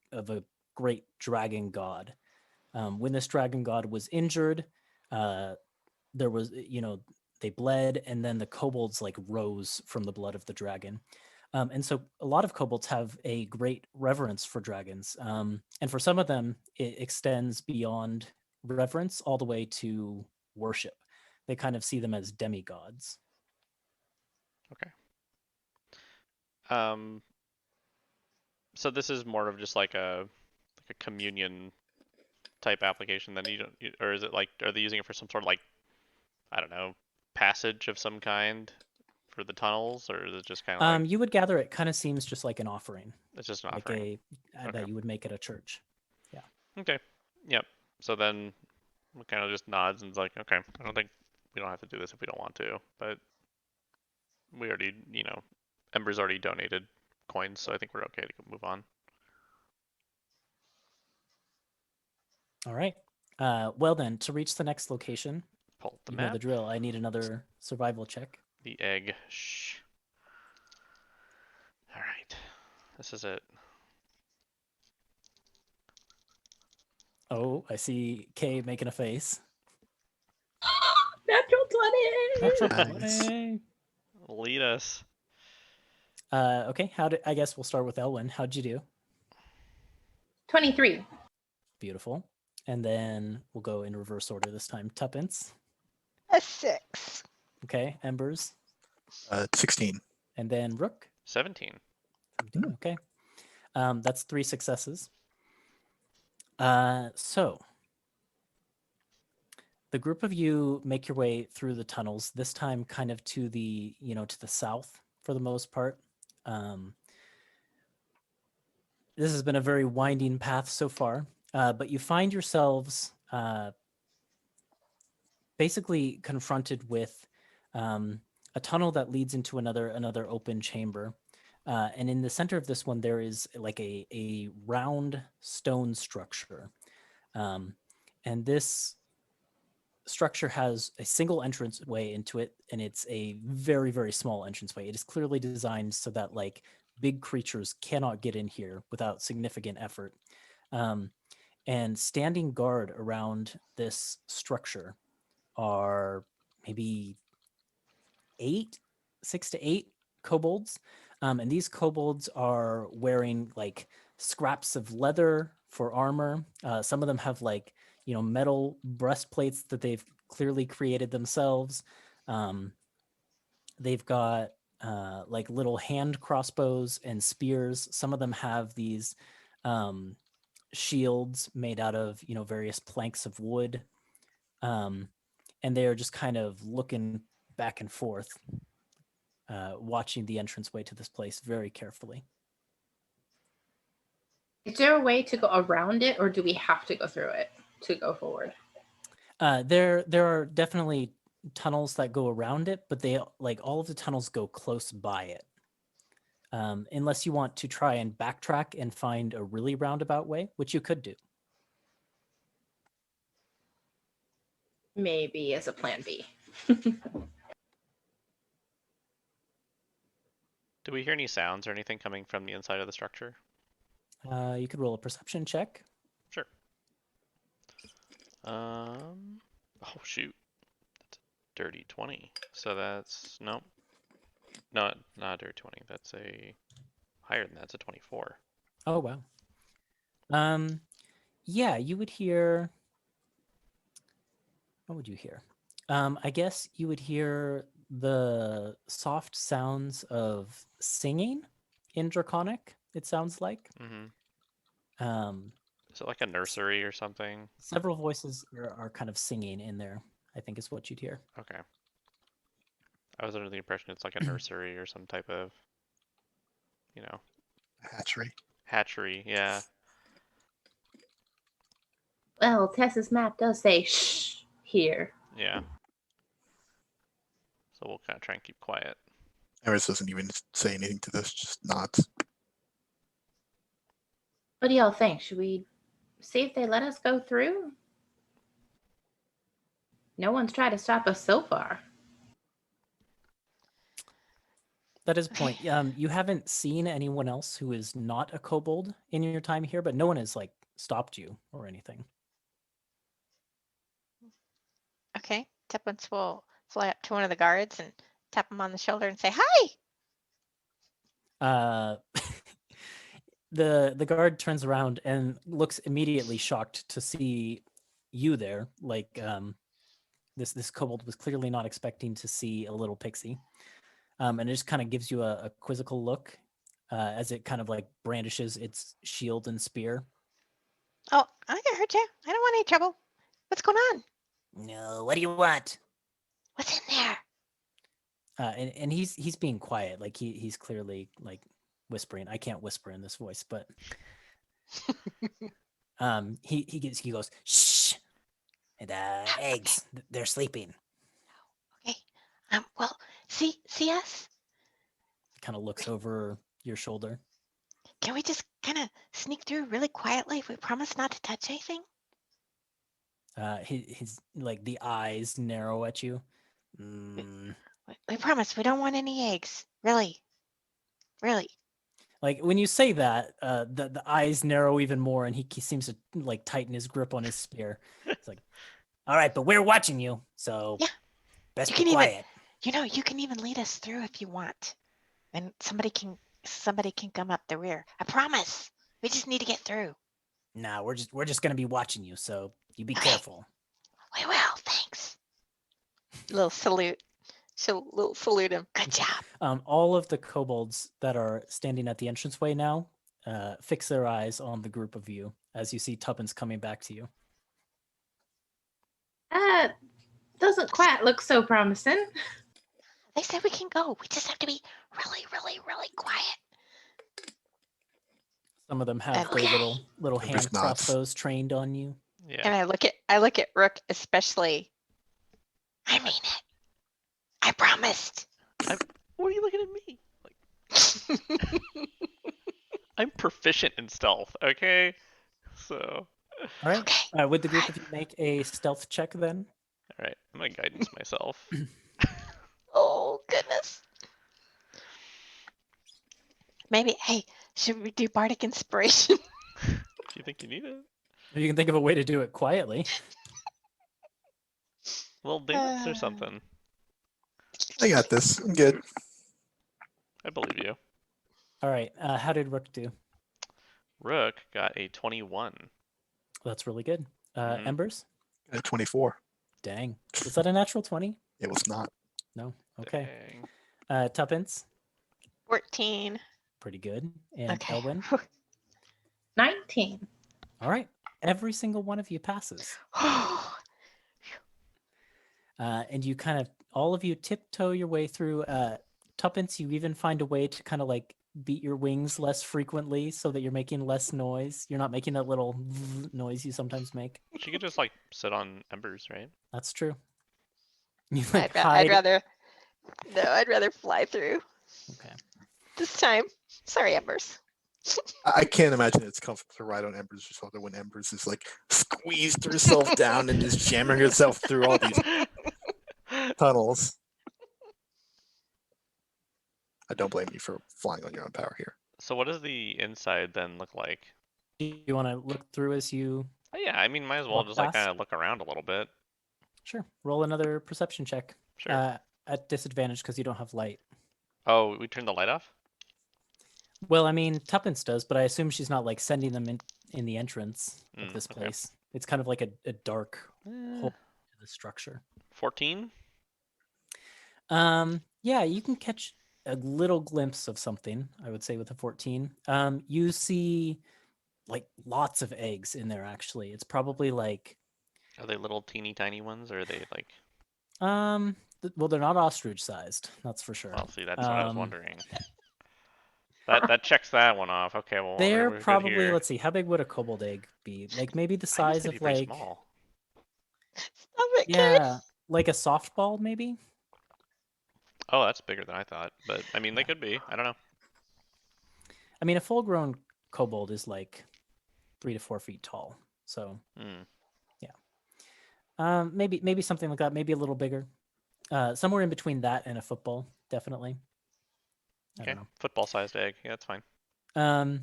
great dragon god. When this dragon god was injured, there was, they bled, and then the kobolds like rose from the blood of the dragon. And so a lot of kobolds have a great reverence for dragons. And for some of them, it extends beyond reverence all the way to worship. They kind of see them as demigods. Okay. So this is more of just like a communion type application than or is it like, are they using it for some sort of like, I don't know, passage of some kind for the tunnels, or is it just kind of like You would gather it kind of seems just like an offering, it's just an like offering? that Okay. you would make at a church. Okay. Yep. So then it kind of just nods and is like, okay, I don't think we don't have to do this if we don't want to, but we already, Ember's already donated coins, so I think we're okay to move on. All right. Well then, to reach the next location, Pull the you know map. the drill. I need another survival check. The egg. Shh. All right. This is it. Oh, I see Kay making a face. Natural 20. Nice. Lead us. Okay, I guess we'll start with Elwyn. How'd you do? 23. Beautiful. And then we'll go in reverse order this time. Tuppence. A 6. Okay, Embers, 16. and then Rook. 17. 17, okay. That's 3 successes. So the group of you make your way through the tunnels, this time kind of to the, to the south for the most part. This has been a very winding path so far, but you find yourselves basically confronted with a tunnel that leads into another open chamber. And in the center of this one, there is like a round stone structure. And this structure has a single entranceway into it, and it's a very, very small entranceway. It is clearly designed so that like big creatures cannot get in here without significant effort. And standing guard around this structure are maybe 6 to 8 kobolds. And these kobolds are wearing like scraps of leather for armor. Some of them have like, metal breastplates that they've clearly created themselves. They've got like little hand crossbows and spears. Some of them have these shields made out of, various planks of wood. And they're just kind of looking back and forth, watching the entranceway to this place very carefully. Is there a way to go around it, or do we have to go through it to go forward? There are definitely tunnels that go around it, but they like all of the tunnels go close by it. Unless you want to try and backtrack and find a really roundabout way, which you could do. Maybe as a plan B. Do we hear any sounds or anything coming from the inside of the structure? You could roll a perception check. Sure. Oh shoot. That's a dirty 20. So that's nope. Not a dirty 20. That's a higher than that. It's a 24. Oh wow. Yeah, you would hear. What would you hear? I guess you would hear the soft sounds of singing in Draconic, it sounds like. Mm-hmm. Is it like a nursery or something? Several voices are kind of singing in there, I think is what you'd hear. Okay. I was under the impression it's like a nursery or some type of, Hatchery. hatchery. Yeah. Well, Tess's map does say shh here. Yeah. So we'll kind of try and keep quiet. Eris doesn't even say anything to this, just nods. What do y'all think? Should we see if they let us go through? No one's tried to stop us so far. That is a point. You haven't seen anyone else who is not a kobold in your time here, but no one has like stopped you or anything. Okay. Tuppence will fly up to one of the guards and tap him on the shoulder and say, "Hi." The guard turns around and looks immediately shocked to see you there. Like this kobold was clearly not expecting to see a little pixie. And it just kind of gives you a quizzical look as it kind of like brandishes its shield and spear. "Oh, I'm not gonna hurt you. I don't want any trouble. What's going on? No, what do you want? What's in there?" And he's being quiet. Like he's clearly like whispering. I can't whisper in this voice, but he goes shh, and eggs. They're sleeping. Okay. Well, see us? Kind of looks over your shoulder. Can we just kind of sneak through really quietly if we promise not to touch anything? His like the eyes narrow at you. We promise we don't want any eggs. Really. Like when you say that, the eyes narrow even more, and he seems to like tighten his grip on his spear. It's like, all right, but we're watching you, so Yeah. best You be can even- quiet. You can even lead us through if you want. And somebody can come up the rear. I promise. We just need to get through. Nah, we're just gonna be watching you, so you be Okay. careful. We will, thanks. Little salute. So little salute him. Good job. All of the kobolds that are standing at the entranceway now fix their eyes on the group of you as you see Tuppence coming back to you. Doesn't quite look so promising. They said we can go. We just have to be really, really, really quiet. Some of them have their Okay. little Embers hand nods. crossbows trained on you. Yeah. And I look at Rook especially. I mean it. I promised. What are you looking at me? Like, I'm proficient in stealth. Okay. So. All right. Okay. Would the group of you make a stealth check then? All right. I'm gonna guidance myself. Oh goodness. Maybe. Hey, should we do bardic inspiration? If you think you need it. If you can think of a way to do it quietly. Little dance or something. I got this. I'm good. I believe you. All right. How did Rook do? Rook got a 21. That's really good. Mhm. Embers? At 24. Dang. Was that a natural 20? It was not. No. Okay. Dang. Tuppence? 14. Pretty good. And Okay. Elwyn? 19. All right. Every single one of you passes. And you kind of, all of you tiptoe your way through. Tuppence, you even find a way to kind of like beat your wings less frequently so that you're making less noise. You're not making that little noise you sometimes make. She could just like sit on embers, right? That's true. You like I'd hide. rather fly through Okay. this time. Sorry, Embers. I can't imagine it's comfortable to ride on Ember's shoulder when Ember's is like squeezed herself down and just jamming herself through all these tunnels. I don't blame you for flying on your own power here. So what does the inside then look like? Do you want to look through as you? Oh, yeah, I mean, might as well Walk just like past? kind of look around a little bit. Sure. Roll another perception check. Sure. At disadvantage because you don't have light. Oh, we turned the light off? Well, I mean, Tuppence does, but I assume she's not like sending them in the entrance of this okay. place. It's kind of like a dark hole to the structure. 14? Yeah, you can catch a little glimpse of something, I would say, with a 14. You see like lots of eggs in there, actually. It's probably like Are they little teeny tiny ones, or are they like... well, they're not ostrich sized, that's for sure. Well, see, that's what I was wondering. That checks that one off. Okay, well, They're we're good probably, here. let's see, how big would a kobold egg be? Like maybe the I guess size they'd of be very like, small. Stop it, yeah, like a softball maybe? Oh, that's bigger than I thought. But, I mean, they could be. I don't know. I mean, a full grown kobold is like 3 to 4 feet tall. So maybe something like that, maybe a little bigger. Somewhere in between that and a football, definitely. I Okay, don't know. football-sized egg. Yeah, that's fine. I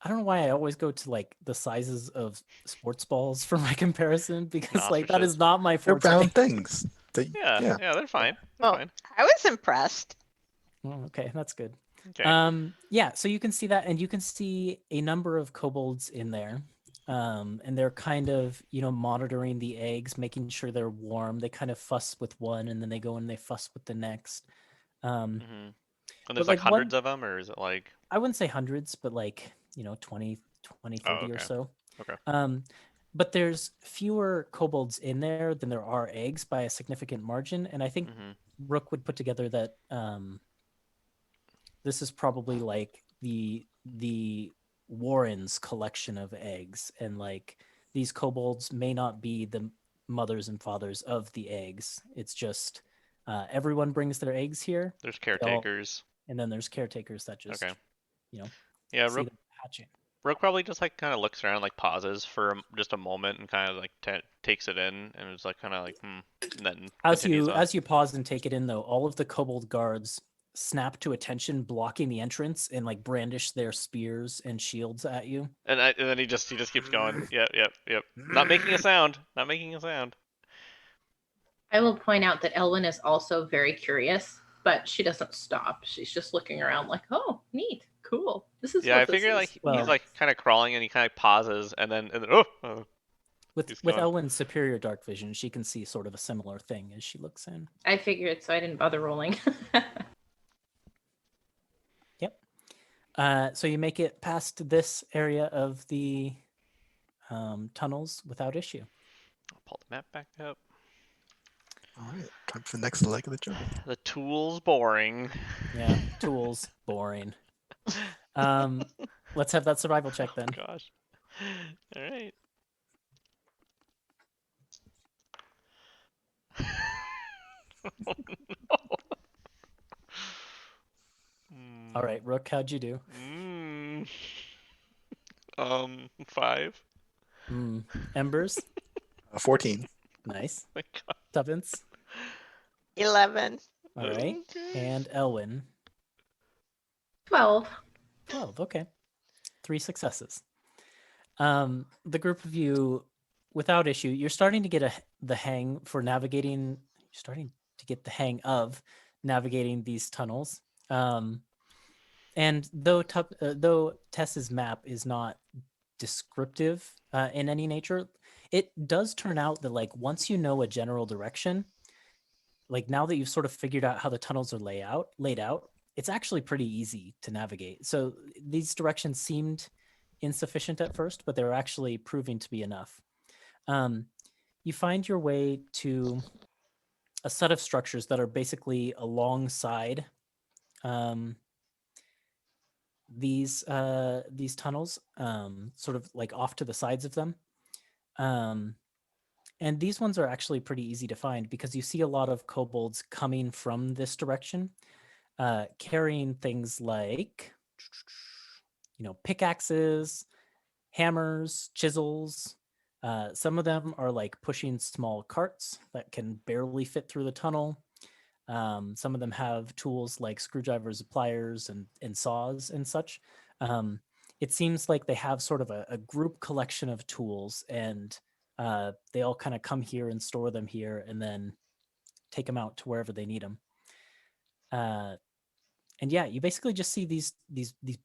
don't know why I always go to like the sizes of sports balls for my comparison because like that is ostriches. not my They're forte. round things. Yeah, they're fine. They're Well, fine. I was impressed. Oh, okay, that's good. Okay. Yeah, so you can see that, and you can see a number of kobolds in there. And they're kind of, monitoring the eggs, making sure they're warm. They kind of fuss with one, and then they go and they fuss with the next. And but, there's like, like hundreds of them, or is it like... I wouldn't say hundreds, but like 20, 30 or okay. so. Okay. But there's fewer kobolds in there than there are eggs by a significant margin, and I think Rook would put together that this is probably like the Warren's collection of eggs, and like these kobolds may not be the mothers and fathers of the eggs. It's just everyone brings their eggs here. There's caretakers. And then there's caretakers that just Yeah, see them hatching. Rook probably just like kind of looks around, like pauses for just a moment, and kind of like takes it in, and it's like kind of like and then continues on. As you pause and take it in, though, all of the kobold guards snap to attention, blocking the entrance, and like brandish their spears and shields at you. And then he just keeps going. Yep. Not making a sound. Not making a sound. I will point out that Elwyn is also very curious, but she doesn't stop. She's just looking around like, oh, neat, cool. This is Yeah, what I this figure is. like he's like kind of crawling, and he kind of pauses, and then With He's with going- Elwyn's superior dark vision, she can see sort of a similar thing as she looks in. I figured, so I didn't bother rolling. Yep. So you make it past this area of the tunnels without issue. I'll pull the map back up. All right, time for the next leg of the jungle. The tool's boring. Yeah, tools, boring. Let's have that survival check then. Gosh. All right. Oh, no. All right, Rook, how'd you do? 5. Embers, 14. nice. My God. Tuppence, 11. all right. Okay. And Elwyn, 12. 12. Okay, 3 successes. The group of you, without issue, you're starting to get the hang for navigating. You're starting to get the hang of navigating these tunnels. And though Tess's map is not descriptive in any nature, it does turn out that like once you know a general direction, like now that you've sort of figured out how the tunnels are laid out, it's actually pretty easy to navigate. So these directions seemed insufficient at first, but they're actually proving to be enough. You find your way to a set of structures that are basically alongside these tunnels, sort of like off to the sides of them. And these ones are actually pretty easy to find because you see a lot of kobolds coming from this direction, carrying things like, pickaxes, hammers, chisels. Some of them are like pushing small carts that can barely fit through the tunnel. Some of them have tools like screwdrivers, pliers, and saws and such. It seems like they have sort of a group collection of tools, and they all kind of come here and store them here, and then take them out to wherever they need them. And yeah, you basically just see these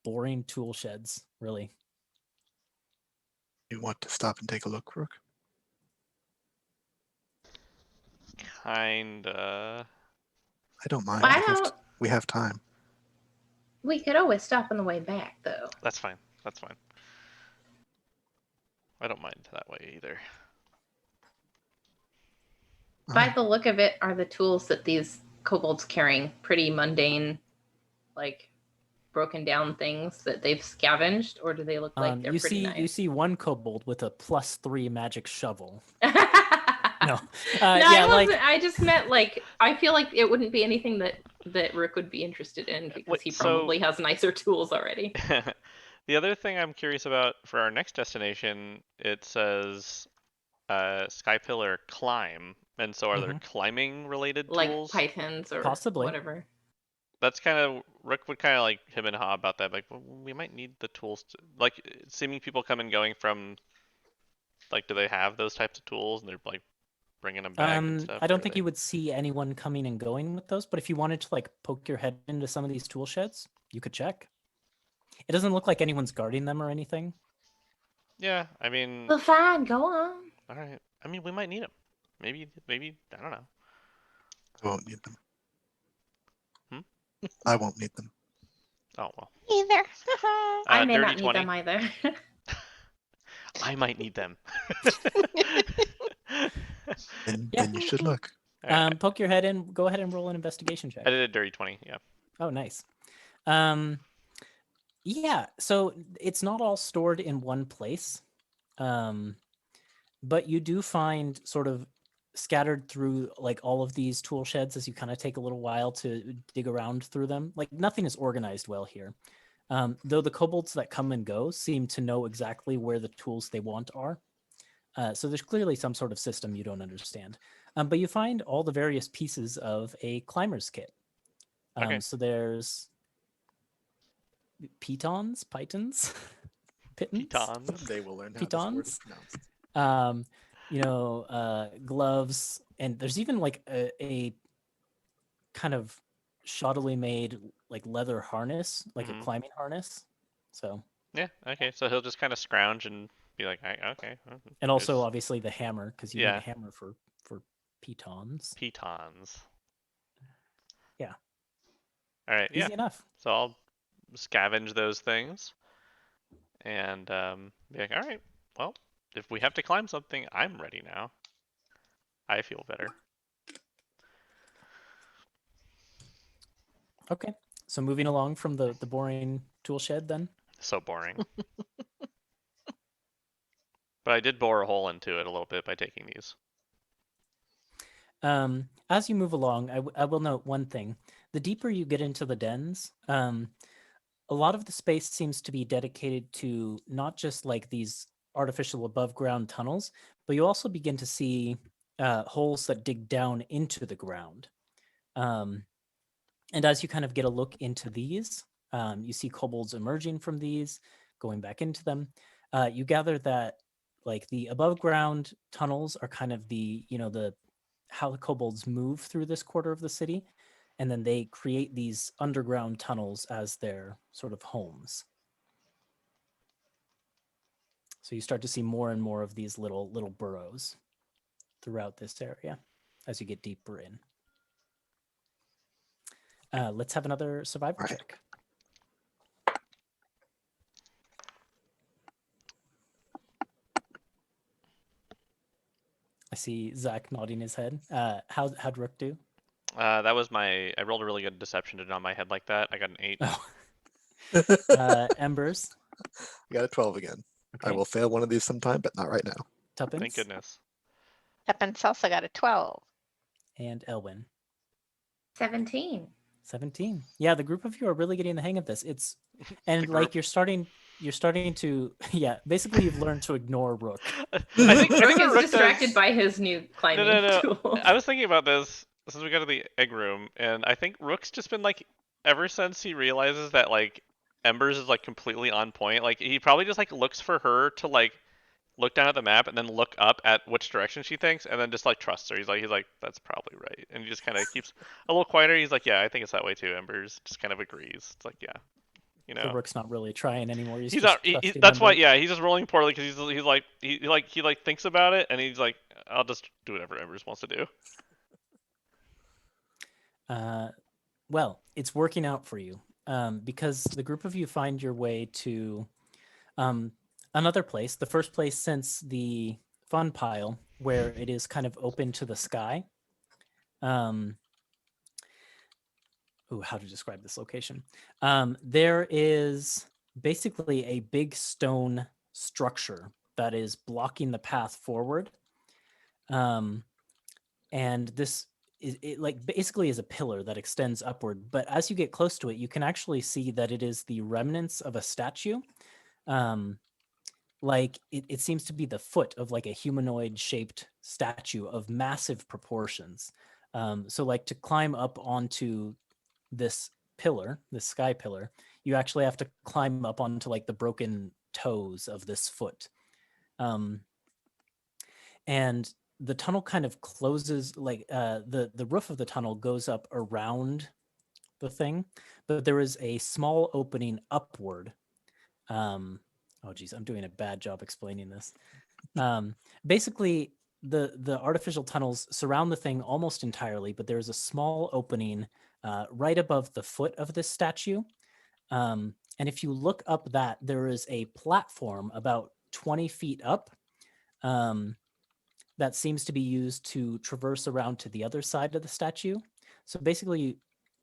boring tool sheds, really. You want to stop and take a look, Rook? Kinda. I don't mind. Why don't We have time. we could always stop on the way back, though? That's fine. That's fine. I don't mind that way either. By the look of it, are the tools that these kobolds carrying pretty mundane, like broken down things that they've scavenged, or do they look like they're you pretty see nice? you see one kobold with a +3 magic shovel. No, No, I yeah, like wasn't. I just meant like I feel like it wouldn't be anything that Rook would be interested in because Wait, he so- probably has nicer tools already. The other thing I'm curious about for our next destination, it says Sky Pillar climb, and so are there climbing related Like tools? pythons or Possibly. whatever. That's kind of Rick would kind of like him and Ha about that. Like, well, we might need the tools to like seeing people come and going from. Like, do they have those types of tools, and they're like bringing them back and stuff? I don't or think they- you would see anyone coming and going with those, but if you wanted to like poke your head into some of these tool sheds, you could check. It doesn't look like anyone's guarding them or anything. Yeah, I mean, Well, fine, go on. all right. I mean, we might need them. Maybe I don't know. I won't need them. Hmm? I won't need them. Oh well. Either. I may dirty not need 20. them either. I might need them. Then Yeah. you should look. All right, Poke your head in. Go ahead and roll an investigation check. I did a dirty 20. Yeah. Oh, nice. Yeah, so it's not all stored in one place, but you do find sort of scattered through like all of these tool sheds as you kind of take a little while to dig around through them. Like nothing is organized well here. Though the kobolds that come and go seem to know exactly where the tools they want are. So there's clearly some sort of system you don't understand. But you find all the various pieces of a climber's kit. Okay. So there's pitons, pittons, Pitons. They will learn how this word is Pitons? pronounced. Gloves, and there's even like a kind of shoddily made like leather harness, like Mhm. a climbing harness. So Yeah. Okay. So he'll just kind of scrounge and be like, okay. well, And also, there's obviously, the hammer, because you need Yeah. a hammer for pitons. pitons. Yeah. All right. Yeah. Easy enough. So I'll scavenge those things and be like, all right. Well, if we have to climb something, I'm ready now. I feel better. Okay. So moving along from the boring tool shed, then. So boring. But I did bore a hole into it a little bit by taking these. As you move along, I will note one thing. The deeper you get into the dens, a lot of the space seems to be dedicated to not just like these artificial above ground tunnels, but you also begin to see holes that dig down into the ground. And as you kind of get a look into these, you see kobolds emerging from these, going back into them. You gather that like the above ground tunnels are kind of the how the kobolds move through this quarter of the city, and then they create these underground tunnels as their sort of homes. So you start to see more and more of these little burrows throughout this area as you get deeper in. Let's have another survival Right. check. I see Zach nodding his head. How'd Rook do? That was I rolled a really good deception to nod my head like that. I got an 8. Oh. Embers. I got a 12 again. I Okay. will fail one of these sometime, but not right now. Tuppence. Thank goodness. Tuppence also got a 12. And Elwyn. 17. 17. Yeah, the group of you are really getting the hang of this. And The like group. you're starting to basically you've learned to ignore Rook. I think Rook what is Rook distracted does- by his new climbing No. tool. I was thinking about this since we got to the egg room, and I think Rook's just been like, ever since he realizes that like Embers is like completely on point, like he probably just like looks for her to like look down at the map and then look up at which direction she thinks, and then just like trusts her. He's like, that's probably right, and he just kind of keeps a little quieter. He's like, yeah, I think it's that way too. Embers just kind of agrees. It's like, yeah, you So know. Rook's not really trying anymore. He's He's just not. trusting That's why. Embers. Yeah, he's just rolling poorly because he's like he thinks about it and he's like, I'll just do whatever Embers wants to do. Well, it's working out for you because the group of you find your way to another place, the first place since the fun pile, where it is kind of open to the sky. How to describe this location? There is basically a big stone structure that is blocking the path forward. And this it like basically is a pillar that extends upward, but as you get close to it, you can actually see that it is the remnants of a statue. Like it seems to be the foot of like a humanoid shaped statue of massive proportions. So like to climb up onto this pillar, this sky pillar, you actually have to climb up onto like the broken toes of this foot. And the tunnel kind of closes, like the roof of the tunnel goes up around the thing, but there is a small opening upward. Oh geez, I'm doing a bad job explaining this. Basically, the artificial tunnels surround the thing almost entirely, but there's a small opening right above the foot of this statue. And if you look up that, there is a platform about 20 feet up that seems to be used to traverse around to the other side of the statue. So basically,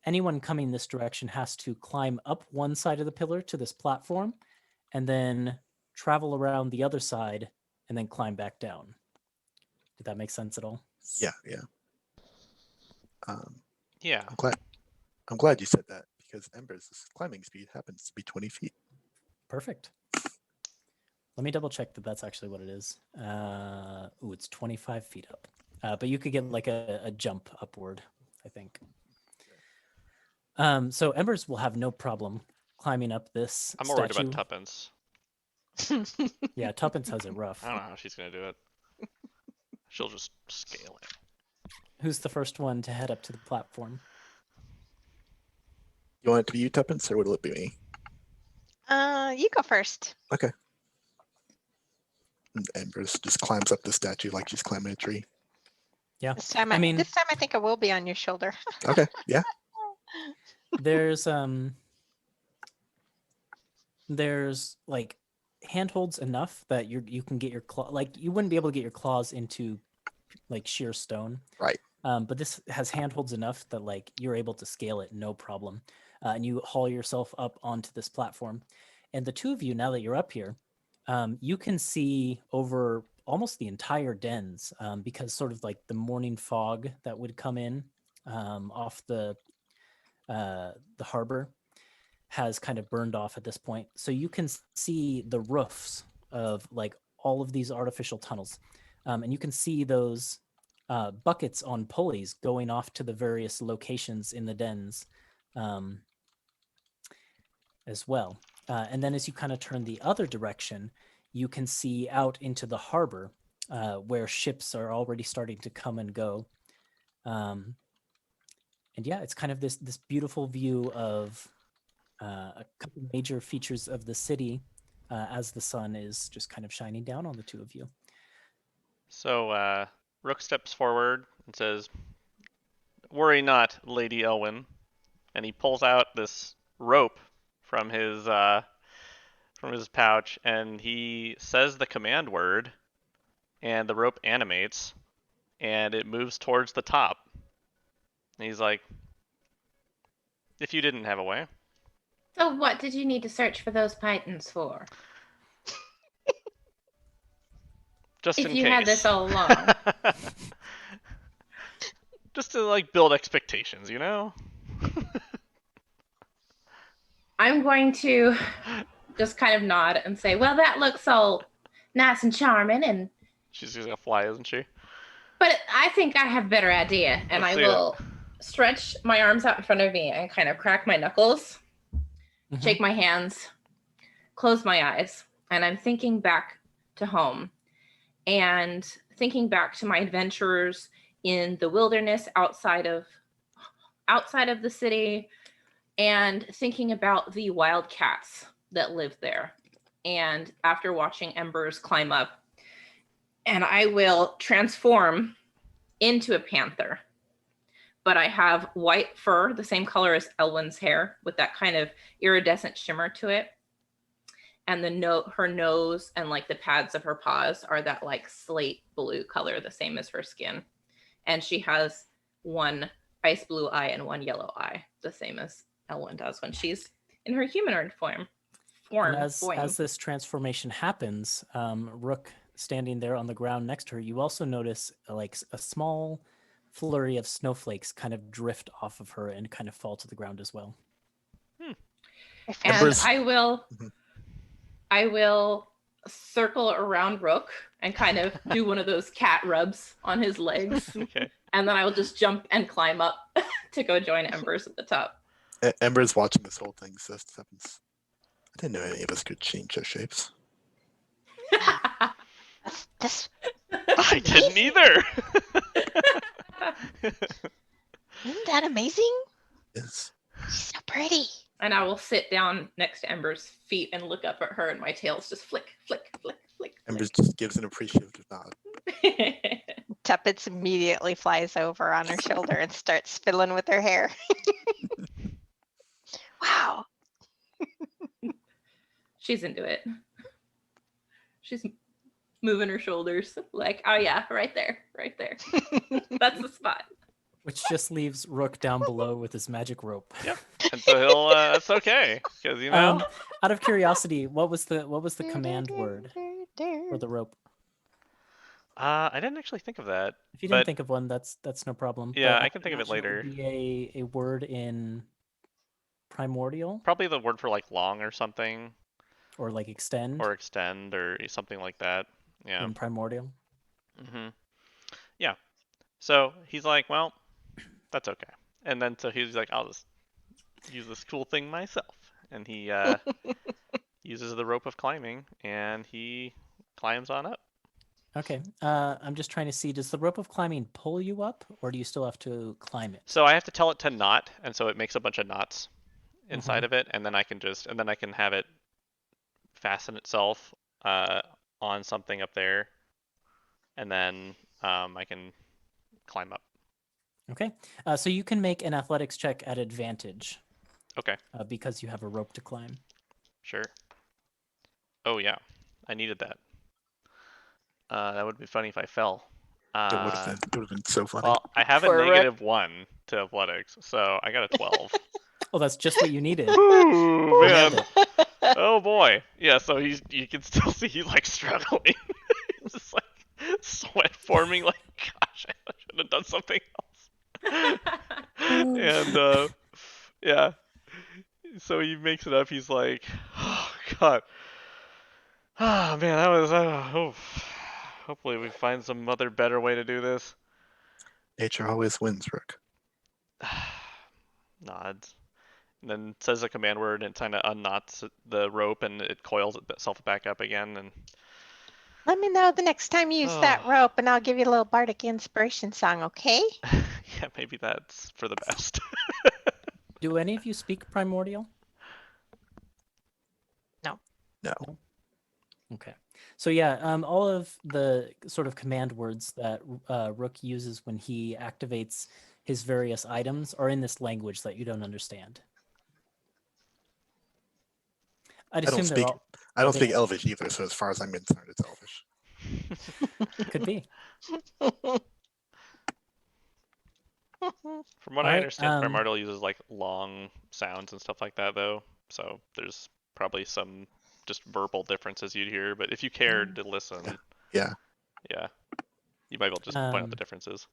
anyone coming this direction has to climb up one side of the pillar to this platform and then travel around the other side and then climb back down. Did that make sense at all? Yeah. Yeah. I'm glad you said that because Embers' climbing speed happens to be 20 feet. Perfect. Let me double check that that's actually what it is. It's 25 feet up. But you could get like a jump upward, I think. So Embers will have no problem climbing up this I'm statue. worried about Tuppence. Yeah, Tuppence has it rough. I don't know how she's gonna do it. She'll just scale it. Who's the first one to head up to the platform? You want it to be you, Tuppence, or would it be me? You go first. Okay. And Embers just climbs up the statue like she's climbing a tree. Yeah. This time I mean- this time I think I will be on your shoulder. Okay, yeah. There's like handholds enough that you can get your claw, like you wouldn't be able to get your claws into like sheer stone. Right. But this has handholds enough that like you're able to scale it no problem. And you haul yourself up onto this platform. And the two of you, now that you're up here, you can see over almost the entire dens because sort of like the morning fog that would come in off the harbor has kind of burned off at this point. So you can see the roofs of like all of these artificial tunnels. And you can see those buckets on pulleys going off to the various locations in the dens as well. And then as you kind of turn the other direction, you can see out into the harbor where ships are already starting to come and go. And yeah, it's kind of this beautiful view of a couple major features of the city as the sun is just kind of shining down on the two of you. So Rook steps forward and says, "Worry not, Lady Elwyn," and he pulls out this rope from his pouch, and he says the command word, and the rope animates, and it moves towards the top. And he's like, "If you didn't have a way." So what did you need to search for those pythons for? Just If in you case. had this all along. Just to like build expectations, you know? I'm going to just kind of nod and say, well, that looks all nice and charming, and She's just gonna fly, isn't she? but I think I have a better idea, and Let's I see it. will stretch my arms out in front of me and kind of crack my knuckles, Mhm. shake my hands, close my eyes, and I'm thinking back to home and thinking back to my adventures in the wilderness outside of the city, and thinking about the wild cats that live there. And after watching Embers climb up, and I will transform into a panther. But I have white fur, the same color as Elwyn's hair, with that kind of iridescent shimmer to it. And her nose and like the pads of her paws are that like slate blue color, the same as her skin. And she has one ice blue eye and one yellow eye, the same as Elwyn does when she's in her humanoid form. And as this transformation happens, Rook standing there on the ground next to her, you also notice like a small flurry of snowflakes kind of drift off of her and kind of fall to the ground as well. And Embers- I will circle around Rook and kind of do one of those cat rubs on his legs. Okay. And then I will just jump and climb up to go join Embers at the top. Ember's watching this whole thing, so this happens. I didn't know any of us could change our shapes. This I didn't either. isn't that amazing? Yes. She's so pretty. And I will sit down next to Ember's feet and look up at her, and my tail's just flick, flick, flick, flick. Ember just gives an appreciative nod. flick. Tuppence immediately flies over on her shoulder and starts fiddling with her hair. Wow. She's into it. She's moving her shoulders like, oh yeah, right there, right there. That's the spot. Which just leaves Rook down below with his magic rope. Yep. And so he'll. That's okay, because you know. Out of curiosity, what was the command word for the rope? I didn't actually think of that. If you didn't But- think of one, that's no problem. Yeah, but I can think of it imagine later. would be a word in primordial Probably the word for like long or something, or like extend or extend or something like that. Yeah. in primordial. Mm-hmm. Yeah. So he's like, well, that's okay. And then so he's like, I'll just use this cool thing myself. And he uses the rope of climbing, and he climbs on up. Okay. I'm just trying to see, does the rope of climbing pull you up, or do you still have to climb it? So I have to tell it to knot, and so it makes a bunch of knots inside of it, and then I can have it fasten itself on something up there, and then I can climb up. Okay. So you can make an athletics check at advantage Okay, because you have a rope to climb. sure. Oh yeah, I needed that. That would be funny if I fell. It would have been. It would have been so funny. Well, I have a Poor Rick. -1 to athletics, so I got a 12. Oh, that's just what you needed. Ooh, You man. nailed it. Oh boy. Yeah, so you can still see he's like struggling. He's just like sweat forming like, gosh, I should have done something else. And yeah. So he makes it up. He's like, oh god. Ah man, that was hopefully we find some other better way to do this. Nature always wins, Rook. Nods. And then says a command word and kind of unknots the rope and it coils itself back up again. And Let me know the next time you use that Oh. rope, and I'll give you a little bardic inspiration song, okay? yeah, maybe that's for the best. Do any of you speak primordial? No. Okay. So yeah, all of the sort of command words that Rook uses when he activates his various items are in this language that you don't understand. I'd I don't assume they're speak. all I don't they speak are. Elvish either, so as far as I'm concerned, it's Elvish. Could be. From what All I right, understand, primordial uses like long sounds and stuff like that, though. So there's probably some just verbal differences you'd hear. But if you cared to listen, Yeah. yeah, you might be able to just point out the Um, differences.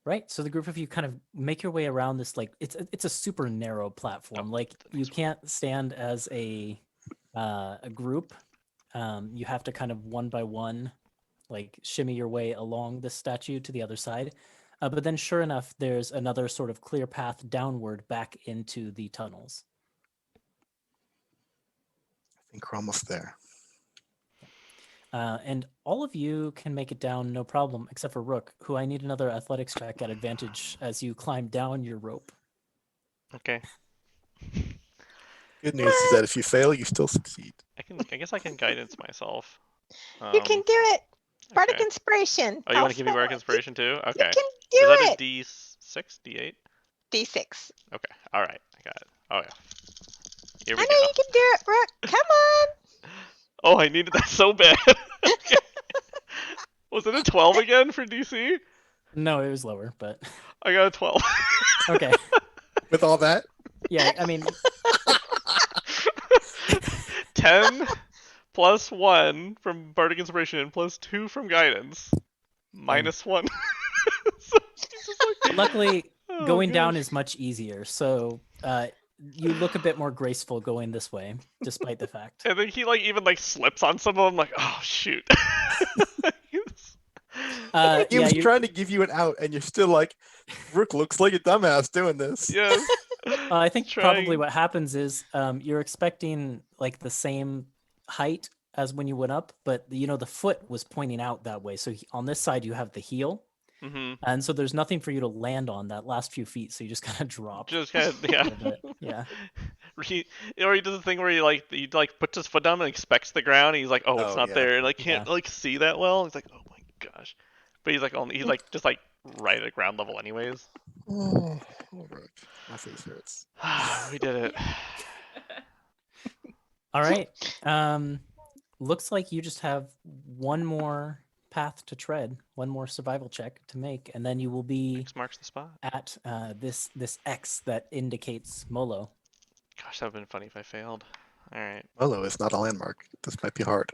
Right. So the group of you kind of make your way around this like it's a super narrow platform. Oh, Like the you next one. can't stand as a group. You have to kind of one by one like shimmy your way along this statue to the other side. But then sure enough, there's another sort of clear path downward back into the tunnels. I think we're almost there. And all of you can make it down no problem, except for Rook, who I need another athletics check at advantage as you climb down your rope. Okay, Good news is that if you fail, you still succeed. I guess I can guidance myself. You can do it. Bardic Okay. inspiration. Oh, you want to I'll give me bardic spell it. inspiration too? You Okay. can Is do that a it. D6, D8? D6. Okay. All right. I got it. Oh yeah. Here I we know go. you can do it, Rook. Come on. Oh, I needed that so bad. Okay. Was it a 12 again for DC? No, it was lower, but I got a 12. okay. With all that, Yeah, I mean, 10 plus 1 from Bardic Inspiration plus 2 from Guidance. Minus 1. So he's just like, luckily, oh, going down gosh. is much easier. So you look a bit more graceful going this way, despite the fact. And then he like even like slips on some of them. Like, oh shoot. he Yeah, was you, trying to give you an out, and you're still like, Rook looks like a dumbass doing this. Yes. I think probably Trying. what happens is you're expecting like the same height as when you went up, but the foot was pointing out that way. So on this side you have the heel, Mm-hmm. and so there's nothing for you to land on that last few feet. So you just kind of drop. Just kind of yeah. A bit. Yeah. Or he does the thing where he puts his foot down and expects the ground. And he's like, oh, it's Oh, not yeah. there, and like can't Yeah. like see that well. He's like, oh my gosh. But he's like just like right at ground level anyways. Oh, Rook. My face hurts. We did it. All right. Looks like you just have one more path to tread, one more survival check to make, and then you will be X marks the spot. at this X that indicates Molo. Gosh, that would have been funny if I failed. All right. Molo is not a landmark. This might be hard.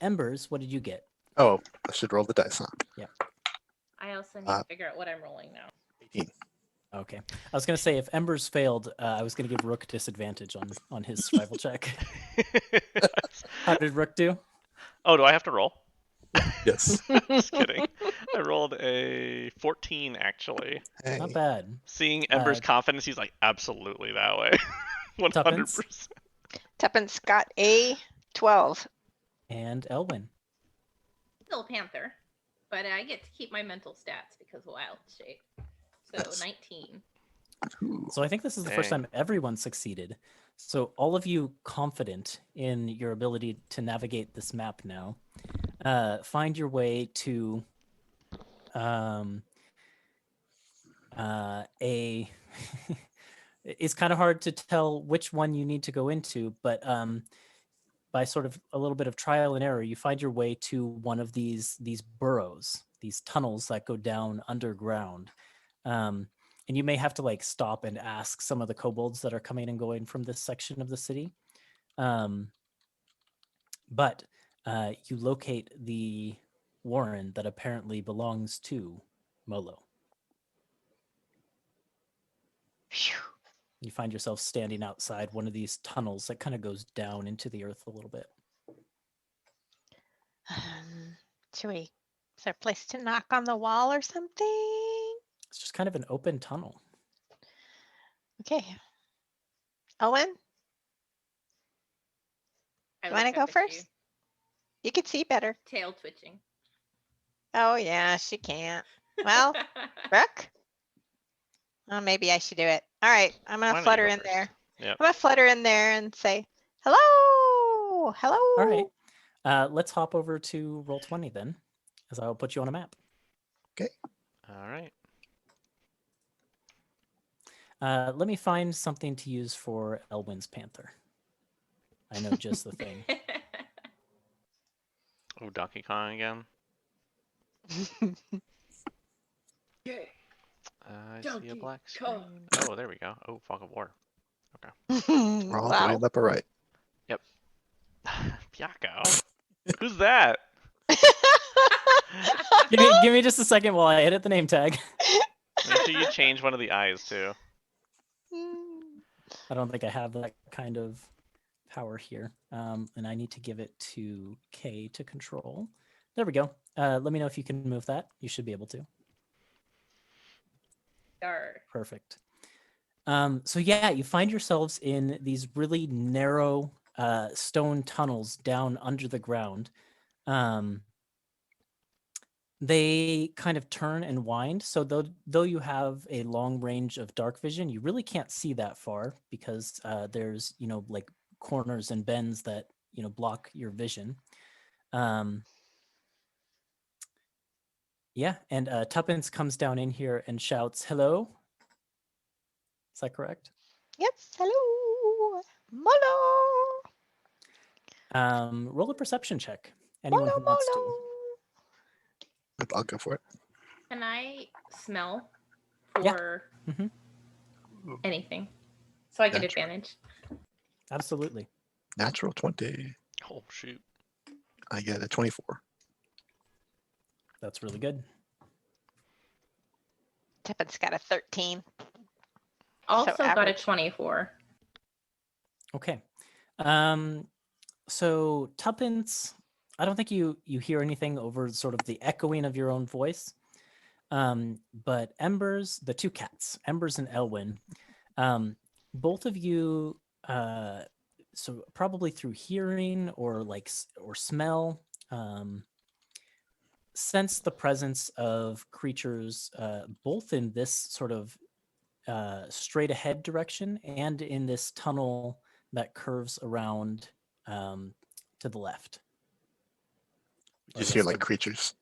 Embers, what did you get? Oh, I should roll the dice, huh? I also need to figure out what I'm rolling now. 18. Okay. I was gonna say if Embers failed, I was gonna give Rook disadvantage on his survival check. How did Rook do? Oh, do I have to roll? Yes. Just kidding. I rolled a 14 actually. Hey. Not bad. Seeing Ember's confidence, he's like, absolutely that way. 100%. Tuppence got a 12. And Elwyn. Still a panther, but I get to keep my mental stats because wild shape. So Yes. 19. Ooh. So I think this is the first Dang. time everyone succeeded. So all of you confident in your ability to navigate this map now, find your way to a it's kind of hard to tell which one you need to go into, but by sort of a little bit of trial and error, you find your way to one of these burrows, these tunnels that go down underground. And you may have to like stop and ask some of the kobolds that are coming and going from this section of the city. But you locate the warren that apparently belongs to Molo. Phew. You find yourself standing outside one of these tunnels that kind of goes down into the earth a little bit. Should we? Is there a place to knock on the wall or something? It's just kind of an open tunnel. Okay. Owen, I you want to look go up at you, first? You can see better. tail twitching. Oh yeah, she can't. Well, Brooke? Oh, maybe I should do it. All right, I'm Why gonna don't you flutter go in first? there. Yep. I'm gonna flutter in there and say, hello, hello. All right. Let's hop over to Roll20 then, as I will put you on a map. All right. Let me find something to use for Elwyn's Panther. I know just the thing. Oh, Donkey Kong again. I see a Donkey black Kong. screen. Oh, there we go. Oh, Fog of War. We're all the way Wow. in the upper right. Piako. Who's that? give me just a second while I edit the name tag. Make sure you change one of the eyes too. I don't think I have that kind of power here. And I need to give it to K to control. There we go. Let me know if you can move that. You should be able to. Dar. Perfect. So yeah, you find yourselves in these really narrow stone tunnels down under the ground. They kind of turn and wind. So though you have a long range of dark vision, you really can't see that far because there's, like corners and bends that, block your vision. Yeah, and Tuppence comes down in here and shouts, "Hello." Is that correct? Yes, hello, Molo. Roll a perception check. Anyone Molo, who wants to. Molo. I'll go for it. Can I smell Yeah. for Mhm. anything? So I get Natural. advantage. Absolutely. Natural 20. Oh shoot. I get a 24. That's really good. Tippet's got a 13. Also got a average. 24. Okay. So Tuppence, I don't think you hear anything over sort of the echoing of your own voice. But Embers, the two cats, Embers and Elwyn, both of you, so probably through hearing or or smell, sense the presence of creatures both in this sort of straight ahead direction and in this tunnel that curves around to the left. You just hear like creatures.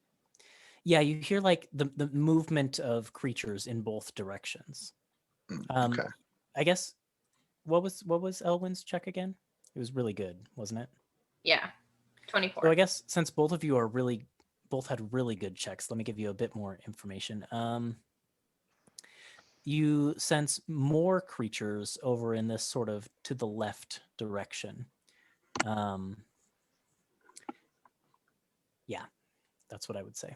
Yeah, you hear like the movement of creatures in both directions. Okay. I guess what was Elwyn's check again? It was really good, wasn't it? Yeah, 24. So I guess since both of you are both had really good checks, let me give you a bit more information. You sense more creatures over in this sort of to the left direction. Yeah, that's what I would say.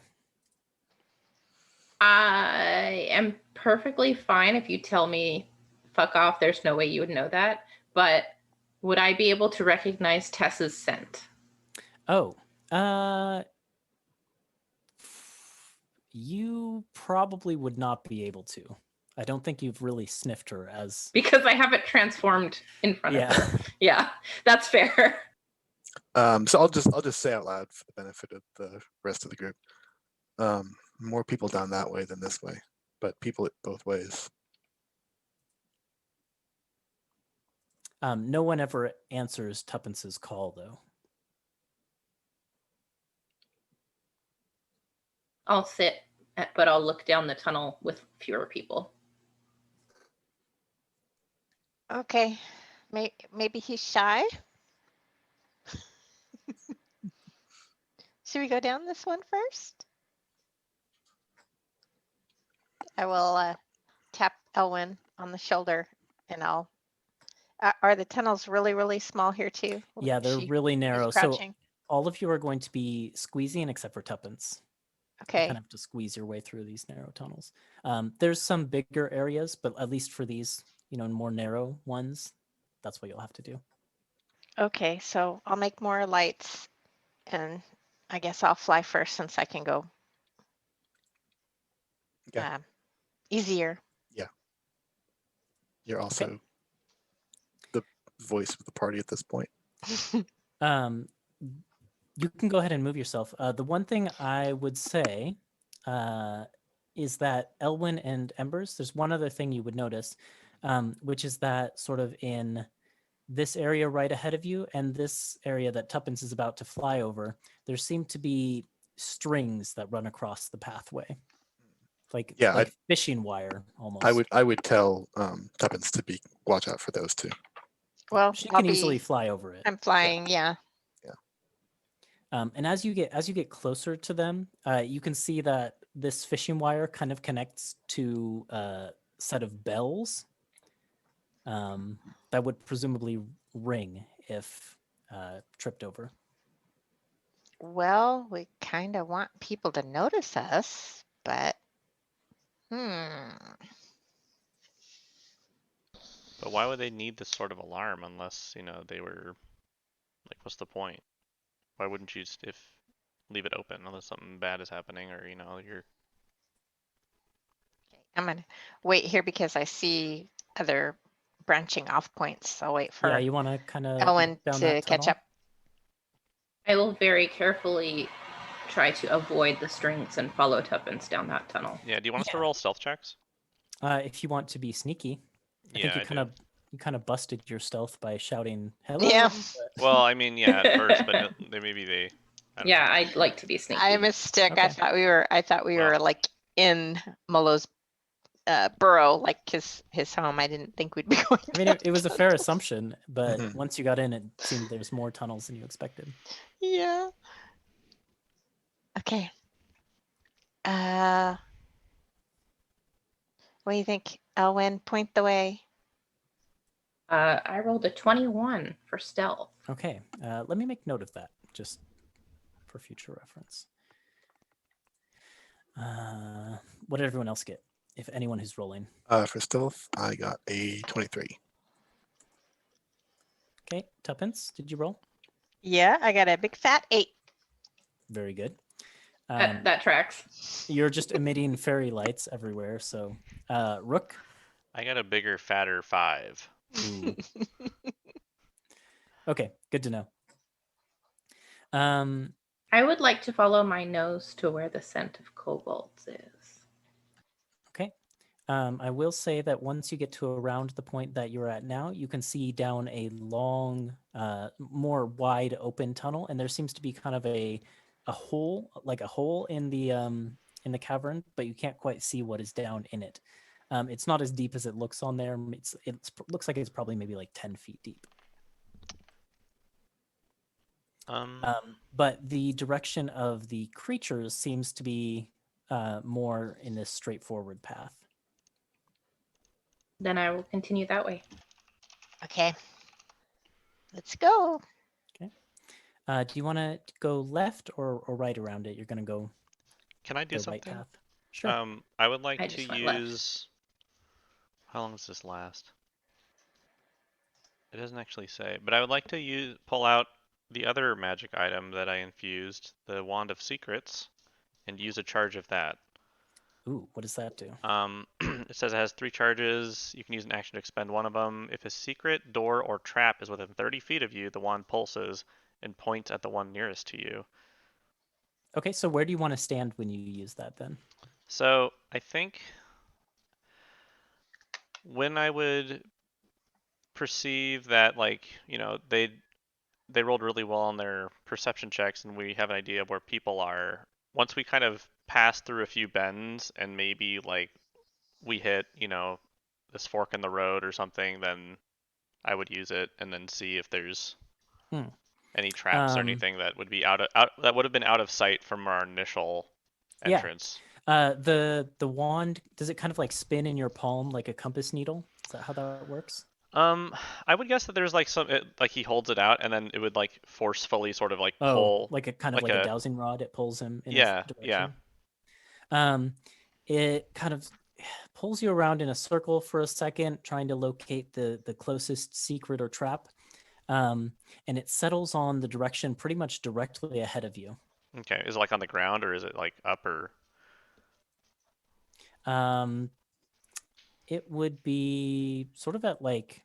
I am perfectly fine if you tell me, fuck off, there's no way you would know that. But would I be able to recognize Tess's scent? Oh, you probably would not be able to. I don't think you've really sniffed her as... Because I haven't transformed in front of her. Yeah, that's fair. So I'll just say out loud for the benefit of the rest of the group. More people down that way than this way, but people both ways. No one ever answers Tuppence's call, though. I'll sit, but I'll look down the tunnel with fewer people. Okay, maybe he's shy. Should we go down this one first? I will tap Elwyn on the shoulder, and I'll. Are the tunnels really, really small here too? Yeah, they're really narrow. So Crouching. all of you are going to be squeezing except for Tuppence. You Okay. kind of have to squeeze your way through these narrow tunnels. There's some bigger areas, but at least for these, more narrow ones, that's what you'll have to do. Okay, so I'll make more lights, and I guess I'll fly first since I can go Okay. easier. You're also the voice of the party at this point. You can go ahead and move yourself. The one thing I would say is that Elwyn and Embers, there's one other thing you would notice, which is that sort of in this area right ahead of you and this area that Tuppence is about to fly over, there seem to be strings that run across the pathway. Like fishing wire almost. I would tell Tuppence to watch out for those two. Well, she can easily fly over it. I'm flying, yeah. And as you get closer to them, you can see that this fishing wire kind of connects to a set of bells that would presumably ring if tripped over. Well, we kind of want people to notice us, but But why would they need this sort of alarm unless, they were like, what's the point? Why wouldn't you just leave it open unless something bad is happening or, you're. I'm gonna wait here because I see other branching off points. I'll wait for you want to kind of Elwyn to catch up. I will very carefully try to avoid the strings and follow Tuppence down that tunnel. Yeah, do you want us to roll stealth checks? If you want to be sneaky. I think you kind of busted your stealth by shouting hello. Yeah. Well, I mean, yeah, at first, but maybe they. I'd like to be sneaky. I missed. Okay. I thought we were like in Molo's burrow, like his home. I didn't think we'd be going. I mean, it was a fair assumption, but once you got in, it seemed there's more tunnels than you expected. Yeah. Okay. What do you think, Elwyn? Point the way. I rolled a 21 for stealth. Okay, let me make note of that, just for future reference. What did everyone else get? If anyone who's rolling. For stealth, I got a 23. Okay, Tuppence, did you roll? Yeah, I got a big fat 8. Very good. That tracks. You're just emitting fairy lights everywhere. So, Rook. I got a bigger, fatter 5. Ooh. Okay, good to know. I would like to follow my nose to where the scent of kobolds is. Okay. I will say that once you get to around the point that you're at now, you can see down a long, more wide open tunnel, and there seems to be kind of a hole, like a hole in the cavern, but you can't quite see what is down in it. It's not as deep as it looks on there. It looks like it's probably maybe like 10 feet deep. But the direction of the creatures seems to be more in this straightforward path. Then I will continue that way. Okay. Let's go. Okay. Do you want to go left or right around it? You're going to go. Can I do the something? right path. Sure. I would like I to just went left. use. How long does this last? It doesn't actually say, but I would like to pull out the other magic item that I infused, the Wand of Secrets, and use a charge of that. Ooh, what does that do? It says it has 3 charges. You can use an action to expend one of them. If a secret, door, or trap is within 30 feet of you, the wand pulses and points at the one nearest to you. Okay, so where do you want to stand when you use that then? So I think when I would perceive that, like, they rolled really well on their perception checks, and we have an idea of where people are. Once we kind of pass through a few bends and maybe like we hit, this fork in the road or something, then I would use it and then see if there's any traps or anything that would be that would have been out of sight from our initial Yeah. entrance. The wand, does it kind of like spin in your palm like a compass needle? Is that how that works? I would guess that there's like like he holds it out and then it would like forcefully sort of like Oh, pull. like a kind of like a dowsing rod. It pulls him in Yeah, a direction. It kind of pulls you around in a circle for a second, trying to locate the closest secret or trap. And it settles on the direction pretty much directly ahead of you. Okay, is it like on the ground or is it like up or? It would be sort of at like,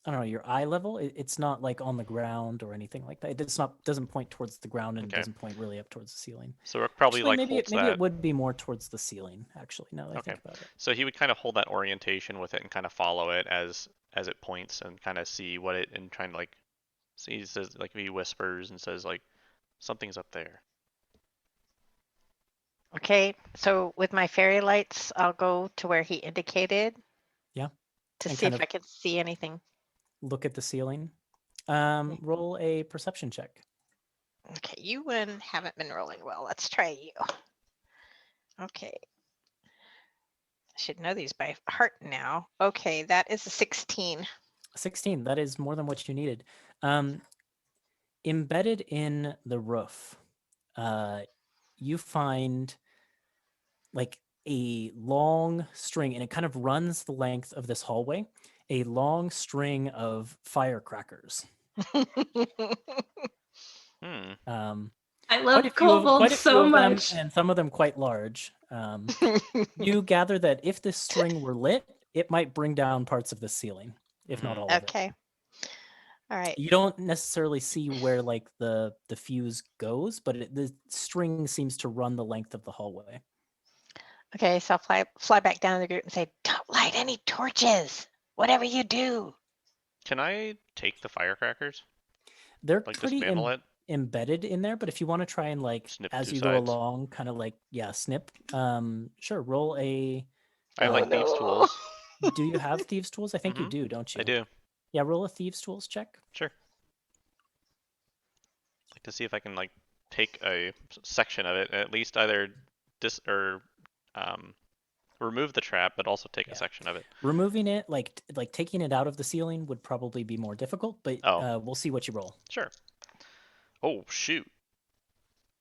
I don't know, your eye level. It's not like on the ground or anything like that. It's not, doesn't point towards the ground and Okay. doesn't point really up towards the ceiling. So Rook probably Actually, like maybe holds maybe that. it would be more towards the ceiling. Actually, now that I Okay. think about it. So he would kind of hold that orientation with it and kind of follow it as it points and kind of see what it and trying to like see. He says like he whispers and says like something's up there. Okay, so with my fairy lights, I'll go to where he indicated. Yeah. To And see kind if of I can see anything. Look at the ceiling. Roll a perception check. Okay, you haven't been rolling well. Let's try you. Okay. I should know these by heart now. Okay, that is a 16. 16. That is more than what you needed. Embedded in the roof, you find like a long string, and it kind of runs the length of this hallway, a long string of firecrackers. I love quite a kobolds so of them, much. and some of them quite large. You gather that if this string were lit, it might bring down parts of the ceiling, if not all of it. Okay. All right. You don't necessarily see where like the fuse goes, but the string seems to run the length of the hallway. Okay, so I'll fly back down to the group and say, don't light any torches, whatever you do. Can I take the firecrackers? They're Like pretty dismantle it? embedded in there, but if you want to try and like Snip as two you go sides. along, kind of like snip. Sure, roll a. I have like thieves' tools. Do you have thieves' tools? I think you Mhm. do, don't you? I do. Yeah, roll a thieves' tools check. Sure. Like to see if I can like take a section of it, at least either remove the trap, but also take a section of it. Removing it, like taking it out of the ceiling, would probably be more difficult. But we'll see what you roll. Sure. Oh shoot.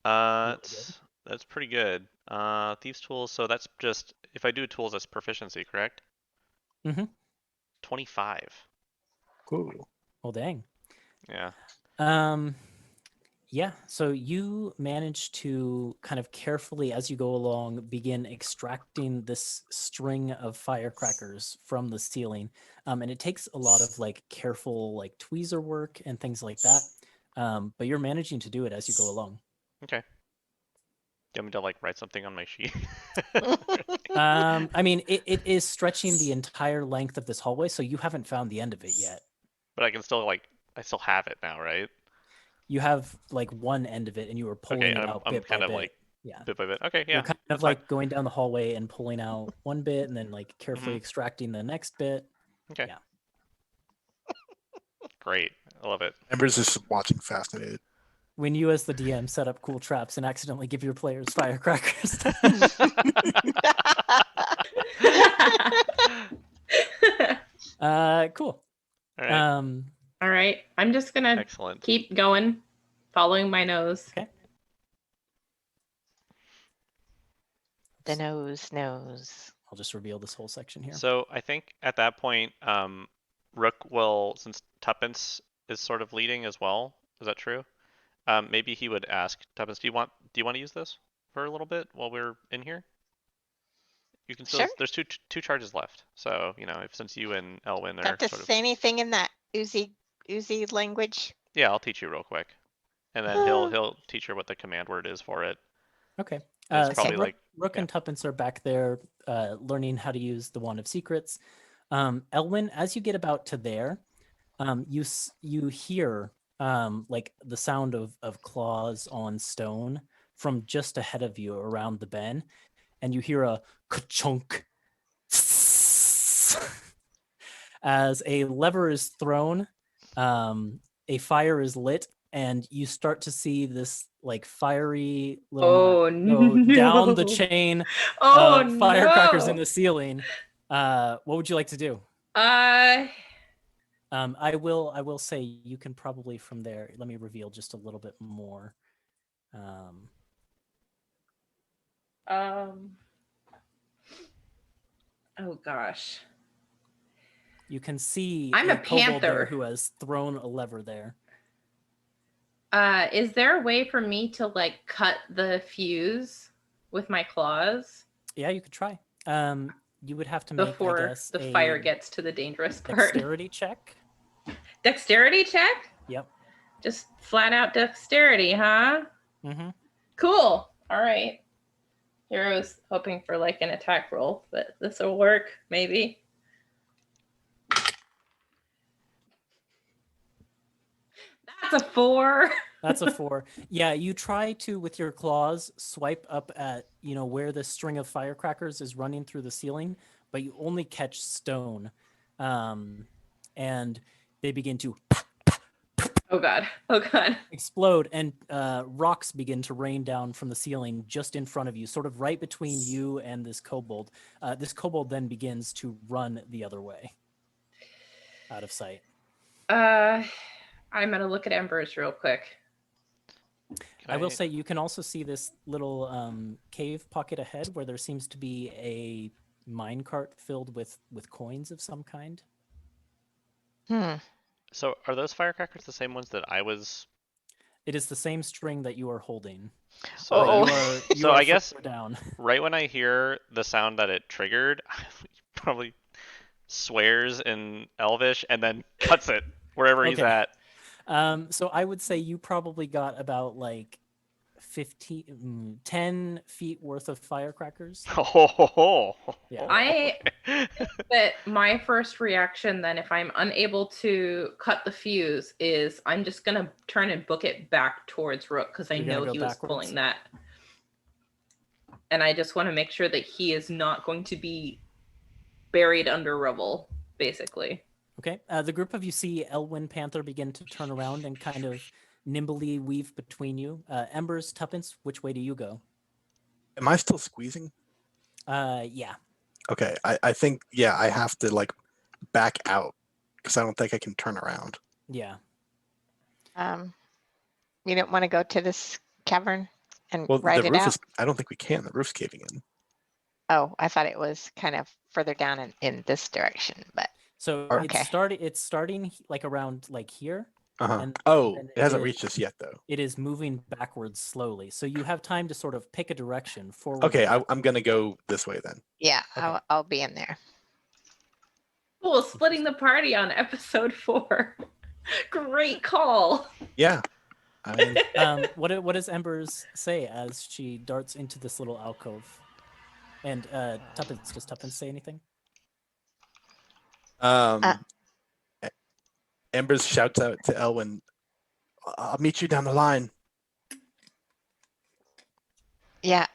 Really That's pretty good. Thieves' tools. So that's just if I do tools, that's proficiency, correct? Mm-hmm. 25. Cool. Well, dang. Yeah. Yeah, so you manage to kind of carefully, as you go along, begin extracting this string of firecrackers from the ceiling. And it takes a lot of like careful like tweezer work and things like that. But you're managing to do it as you go along. Okay. Do you want me to like write something on my sheet? I mean, it is stretching the entire length of this hallway, so you haven't found the end of it yet. But I can still I still have it now, right? You have like one end of it, and you were pulling it out I'm bit kind by of bit. like Yeah. bit by bit. Okay, yeah. You're kind of like going down the hallway and pulling out one bit, and then like carefully extracting the next bit. Okay. Yeah. Great. I love it. Ember's just watching fascinated. When you, as the DM, set up cool traps and accidentally give your players firecrackers. Cool. All right. All right. I'm just gonna Excellent. keep going, following my nose. Okay. The nose. I'll just reveal this whole section here. So I think at that point, Rook will, since Tuppence is sort of leading as well. Is that true? Maybe he would ask Tuppence, do you want to use this for a little bit while we're in here? You can still. Sure. There's two charges left. So since you and Elwyn Do I are have to sort of. say anything in that oozy language? Yeah, I'll teach you real quick, and then he'll teach her what the command word is for it. Okay. It's probably so Rook and Tuppence are back there learning how to use the Wand of Secrets. Elwyn, as you get about to there, you hear like the sound of claws on stone from just ahead of you around the bend, and you hear a ka-chunk as a lever is thrown, a fire is lit, and you start to see this like fiery little mat go down the no. chain Oh of firecrackers in no. the ceiling. What would you like to do? I will say you can probably from there. Let me reveal just a little bit more. Oh gosh. You can see I'm a kobold there panther. who has thrown a lever there. Is there a way for me to like cut the fuse with my claws Yeah, you could try. You would have to make, I before guess, the a fire gets to the dangerous part? dexterity check. Dexterity check? Yep. Just flat out dexterity, huh? Mm-hmm. Cool. All right. Hero's hoping for like an attack roll, but this will work, maybe. That's a 4. That's a 4. Yeah, you try to, with your claws, swipe up at, where the string of firecrackers is running through the ceiling, but you only catch stone. And they begin to Oh god. Oh god. explode, and rocks begin to rain down from the ceiling just in front of you, sort of right between you and this kobold. This kobold then begins to run the other way, out of sight. I'm gonna look at embers real quick. I will say you can also see this little cave pocket ahead where there seems to be a minecart filled with coins of some kind. So are those firecrackers the same ones that I was? It is the same string that you are holding. So, Uh-oh. You So are I guess further down. right when I hear the sound that it triggered, probably swears in Elvish and then cuts it wherever he's Okay. at. So I would say you probably got about like 10 feet worth of firecrackers. Oh, Yeah. But my first reaction then, if I'm unable to cut the fuse, is I'm just gonna turn and book it back towards Rook because I You're gonna know go he was backwards? pulling that. And I just want to make sure that he is not going to be buried under rubble, basically. Okay. The group of you see Elwyn Panther begin to turn around and kind of nimbly weave between you. Embers, Tuppence, which way do you go? Am I still squeezing? Yeah. Okay, I think, yeah, I have to like back out because I don't think I can turn around. Yeah. You don't want to go to this cavern and Well, ride the it roof out? is, I don't think we can. The roof's caving in. Oh, I thought it was kind of further down in this direction, but So Okay. it's starting like around like here. Uh-huh. And Oh, then it hasn't is- reached us yet, though. It is moving backwards slowly. So you have time to sort of pick a direction forward. Okay, or I'm going to go this way then. yeah, Okay. I'll be in there. Cool, splitting the party on episode 4. Great call. Yeah. I, What does Embers say as she darts into this little alcove? And Tuppence, does Tuppence say anything? Embers shouts out to Elwyn, I'll meet you down the line. Yeah,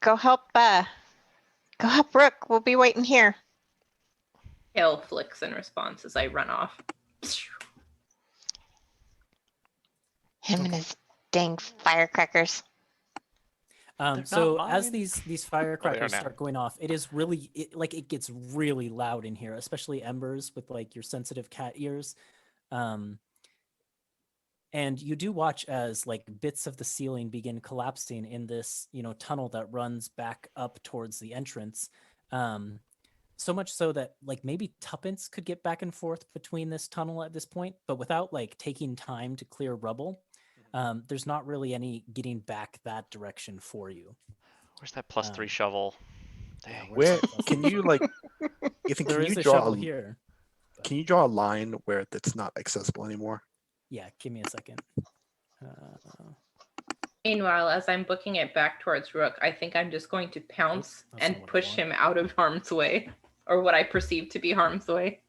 go help Rook. We'll be waiting here. Hail flicks in response as I run off. Him and his dang firecrackers. So not as mine. these firecrackers now. start going off, it is really it gets really loud in here, especially Embers with like your sensitive cat ears. And you do watch as like bits of the ceiling begin collapsing in this, tunnel that runs back up towards the entrance. So much so that like maybe Tuppence could get back and forth between this tunnel at this point, but without like taking time to clear rubble. There's not really any getting back that direction for you. Where's that +3 shovel? Yeah, Dang. where's Where the plus can three? you like, Ethan, There can is you a draw shovel here. Can you draw a line where it's not accessible anymore? Yeah, give me a second. Meanwhile, as I'm booking it back towards Rook, I think I'm just going to pounce that's and not what I push want. him out of harm's way. or what I perceive to be harm's way.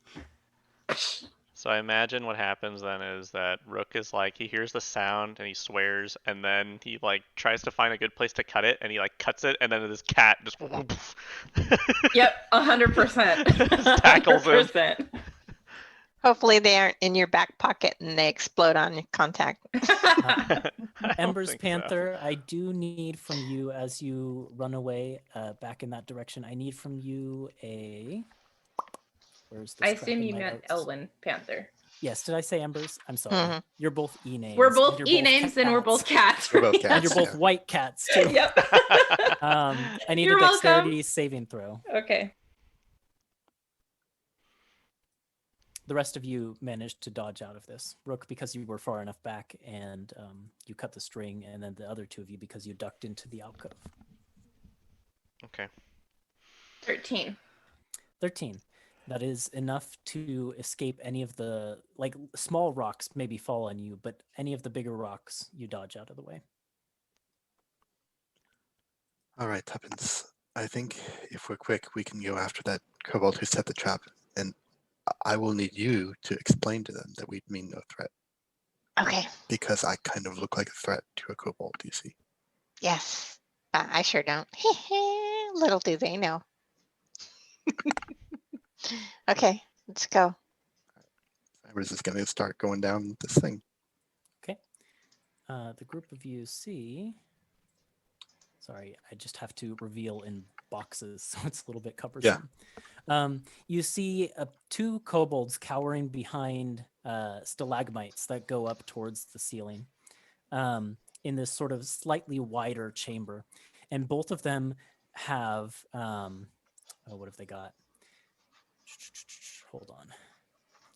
So I imagine what happens then is that Rook is like, he hears the sound and he swears, and then he like tries to find a good place to cut it, and he like cuts it, and then this cat just Yep, 100%. tackles him. 100%. Hopefully they aren't in your back pocket and they explode on contact. I don't Embers think so. Panther, I do need from you as you run away back in that direction. I need from you a. Where's this? I crap assume in you my meant notes? Elwyn Panther. Yes, did I say Embers? I'm sorry. Mhm. You're both E names. We're and both you're E names and we're cats. both cats. We're both right? cats. And you're both yeah. white cats too. Yep. I need You're a welcome. dexterity saving throw. Okay. The rest of you managed to dodge out of this. Rook, because you were far enough back and you cut the string, and then the other two of you because you ducked into the alcove. Okay. 13. 13. That is enough to escape any of the, like, small rocks maybe fall on you, but any of the bigger rocks you dodge out of the way. All right, Tuppence. I think if we're quick, we can go after that kobold who set the trap, and I will need you to explain to them that we mean no threat, Okay. because I kind of look like a threat to a kobold, you see. Yes. I sure don't. Little do they know. Okay, let's go. Embers is going to start going down this thing. Okay. The group of you see. Sorry, I just have to reveal in boxes, so it's a little bit cumbersome. You see two kobolds cowering behind stalagmites that go up towards the ceiling in this sort of slightly wider chamber. And both of them have, what have they got? Hold on.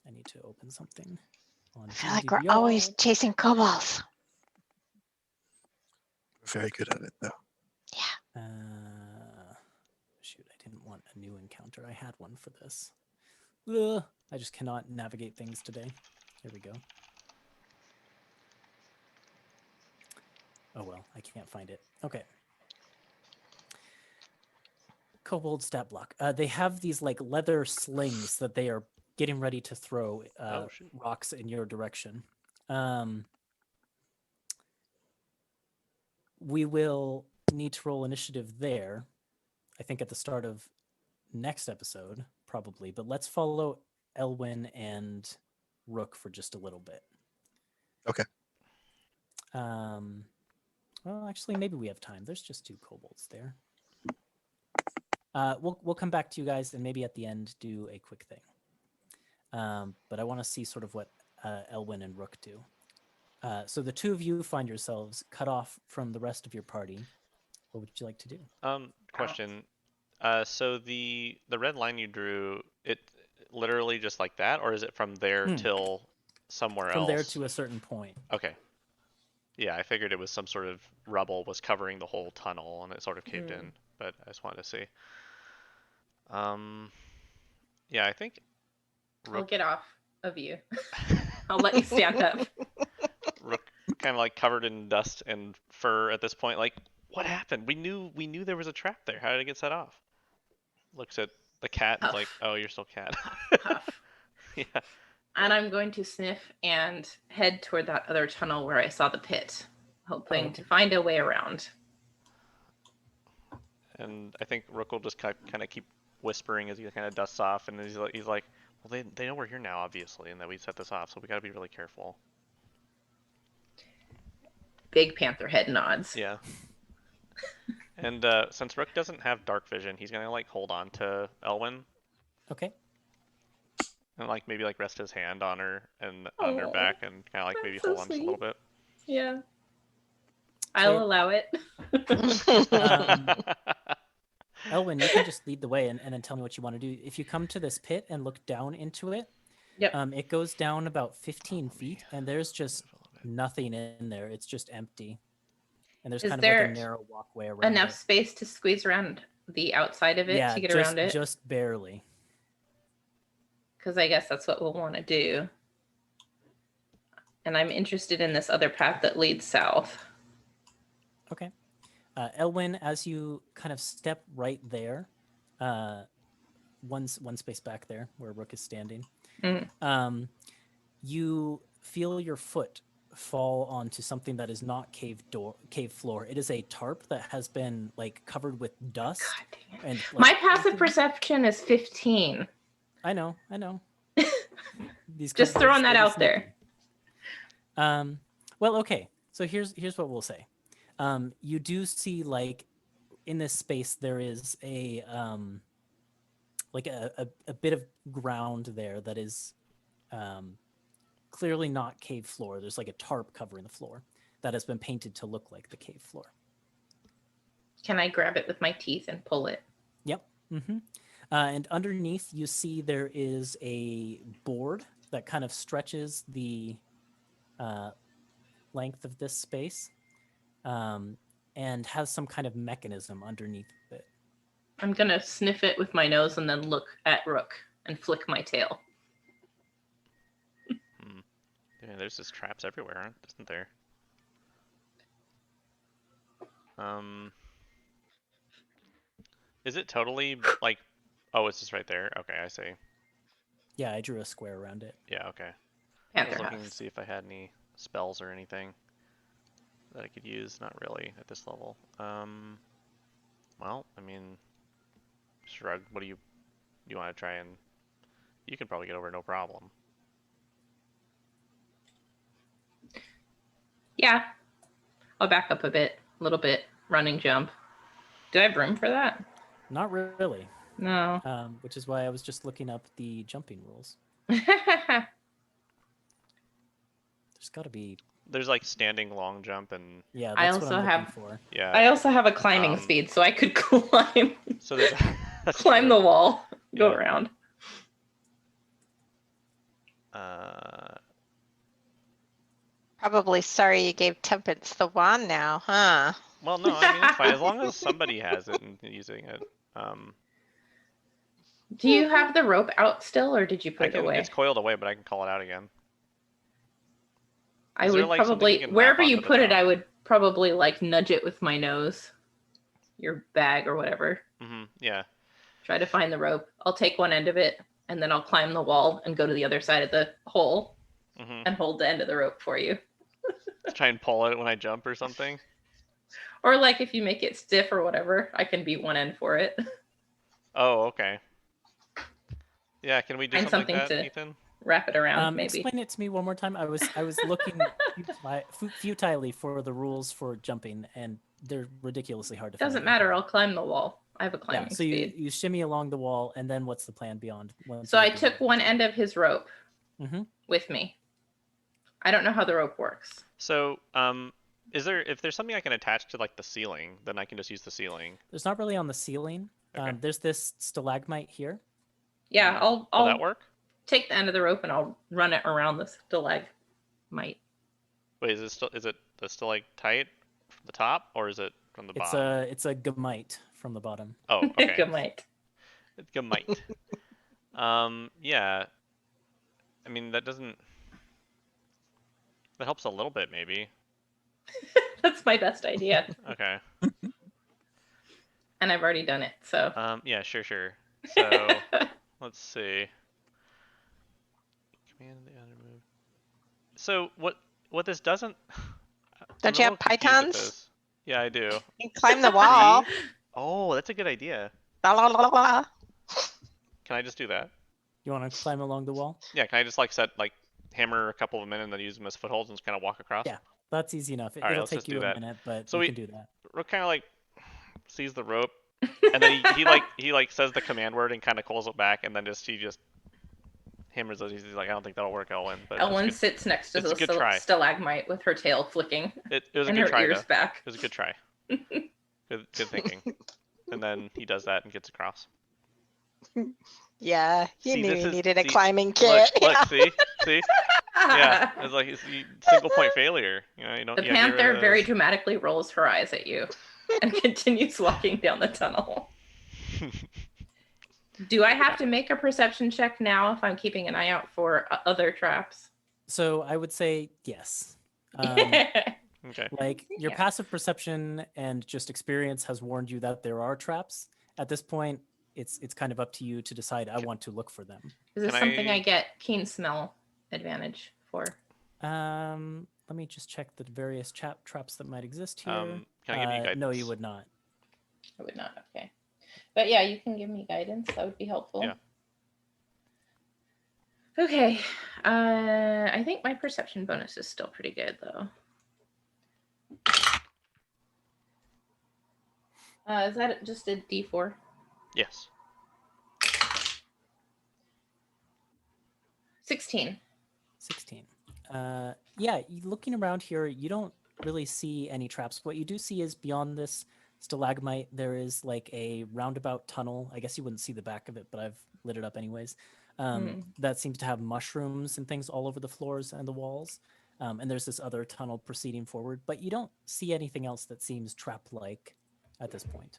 I need to open something. On I feel like we're DDBR. always chasing kobolds. We're very good at it, though. Shoot, I didn't want a new encounter. I had one for this. Ugh, I just cannot navigate things today. Here we go. Oh well, I can't find it. Okay. Kobold stat block. They have these like leather slings that they are getting ready to throw Oh, shoot. rocks in your direction. We will need to roll initiative there. I think at the start of next episode, probably. But let's follow Elwyn and Rook for just a little bit. Okay. Well, actually, maybe we have time. There's just two kobolds there. We'll come back to you guys and maybe at the end do a quick thing. But I want to see sort of what Elwyn and Rook do. So the two of you find yourselves cut off from the rest of your party. What would you like to do? Question. So the red line you drew, it literally just like that, or is it from there till somewhere else? From there to a certain point. Okay. Yeah, I figured it was some sort of rubble was covering the whole tunnel and it sort of caved in, but I just wanted to see. Yeah, I think I'll get off of you. I'll let you stand up. Rook kind of like covered in dust and fur at this point. Like, what happened? We knew there was a trap there. How did it get set off? Looks at the cat and is like, oh, you're still cat. Huff. Yeah. And I'm going to sniff and head toward that other tunnel where I saw the pit, hoping to find a way around. And I think Rook will just kind of keep whispering as he kind of dusts off, and he's like, well, they know we're here now, obviously, and that we set this off, so we got to be really careful. Big panther head nods. Yeah. And since Rook doesn't have dark vision, he's gonna like hold on to Elwyn Okay. and like maybe like rest his hand on her and on her back and kind of like maybe so hold on just a little bit. Yeah. I'll allow it. Elwyn, you can just lead the way and then tell me what you want to do. If you come to this pit and look down into it, it goes down about 15 feet, and there's just nothing in there. It's just empty. And there's kind of like a narrow walkway around enough it. space to squeeze around the outside of it to get around it? Just barely. Because I guess that's what we'll want to do. And I'm interested in this other path that leads south. Okay. Elwyn, as you kind of step right there, one space back there where Rook is standing. Mm. You feel your foot fall onto something that is not cave floor. It is a tarp that has been like covered with dust. God dang it. And My like, passive perception is 15. I know. Just throwing that out there. Well, okay. So here's what we'll say. You do see like in this space there is a like a bit of ground there that is clearly not cave floor. There's like a tarp covering the floor that has been painted to look like the cave floor. Can I grab it with my teeth and pull it? Yep. And underneath you see there is a board that kind of stretches the length of this space and has some kind of mechanism underneath it. I'm going to sniff it with my nose and then look at Rook and flick my tail. Yeah, there's just traps everywhere, isn't there? Is it totally like? Oh, it's just right there. Okay, I see. Yeah, I drew a square around it. Yeah, okay. I was Panther looking to house. see if I had any spells or anything that I could use. Not really at this level. Well, I mean, shrug. What do you want to try and? You can probably get over no problem. Yeah. I'll back up a little bit. Running jump. Do I have room for that? Not really. No. Which is why I was just looking up the jumping rules. I There's got to be. There's like standing long jump and Yeah, I that's what also I'm have- looking for. yeah. also have a climbing speed, so I could climb So there's that's climb true. the wall, go Yeah. around. Probably sorry you gave Tempest the wand now, huh? Well, no, I mean it's fine as long as somebody has it and using it. Do you have the rope out still, or did you put it away? It's coiled away, but I can call it out again. I Is there, would like, something you probably, can wherever map you onto the put it, top? I would probably like nudge it with my nose. Your bag or whatever. Yeah. Try to find the rope. I'll take one end of it, and then I'll climb the wall and go to the other side of the hole and hold the end of the rope for you. Try and pull it when I jump or something. Or like if you make it stiff or whatever, I can be one end for it. Oh, okay. Yeah, can we do Find something like something that, to- Ethan? Wrap it around, maybe. Explain it to me one more time. I was looking futilely for the rules for jumping, and they're ridiculously hard to find. Doesn't matter. I'll climb the wall. I have a Yeah, climbing so speed. you shimmy along the wall, and then what's the plan beyond? So I took one end of his rope Mhm. with me. I don't know how the rope works. So, if there's something I can attach to like the ceiling, then I can just use the ceiling. There's not really on the ceiling. Okay. There's this stalagmite here. Yeah, Will that I'll work? take the end of the rope and I'll run it around the stalagmite. Wait, is it still like tight from the top, or is it from the bottom? It's a gamite from the bottom. Oh, okay. Gamite. It's gamite. Yeah. I mean, that helps a little bit, maybe. That's my best idea. Okay. And I've already done it, so. Yeah, sure. So, let's see. Command the other move. So, what this doesn't... Don't you have pythons? Yeah, I do. You can climb the wall. Oh, that's a good idea. La, la, la, la. Can I just do that? You want to climb along the wall? Yeah, can I just hammer a couple of them in and then use them as footholds and just kind of walk across? Yeah. That's easy enough. All right, It'll let's take just do you a that. minute, but So you we- can do that. Rook kind of sees the rope, and then he says the command word and kind of calls it back, and then he just hammers those. He's like, I don't think that'll work, Elwyn. But Ellen it's sits next to it's a the good try. stalagmite with her tail flicking good. It was a and good her try. ears Though. back. It was a good try. Good thinking. And then he does that and gets across. Yeah, you See, knew this you is- needed a see, climbing kit. Look, see. Yeah, it's like it's a single point failure. You know, you don't. The you gotta get rid panther of very those. dramatically rolls her eyes at you and continues walking down the tunnel. Do I have to make a perception check now if I'm keeping an eye out for other traps? So I would say yes. Okay. Like your Yeah. passive perception and just experience has warned you that there are traps. At this point, it's kind of up to you to decide. I want to look for them. Is this Can something I I- get keen smell advantage for? Let me just check the various traps that might exist here. Can I give you guidance? No, you would not. I would not. Okay. But yeah, you can give me guidance. That would be helpful. Yeah. Okay. I think my perception bonus is still pretty good though. Is that just a D4? Yes. 16. 16. Yeah, looking around here, you don't really see any traps. What you do see is beyond this stalagmite, there is like a roundabout tunnel. I guess you wouldn't see the back of it, but I've lit it up anyways. That seems to have mushrooms and things all over the floors and the walls. And there's this other tunnel proceeding forward, but you don't see anything else that seems trap-like at this point.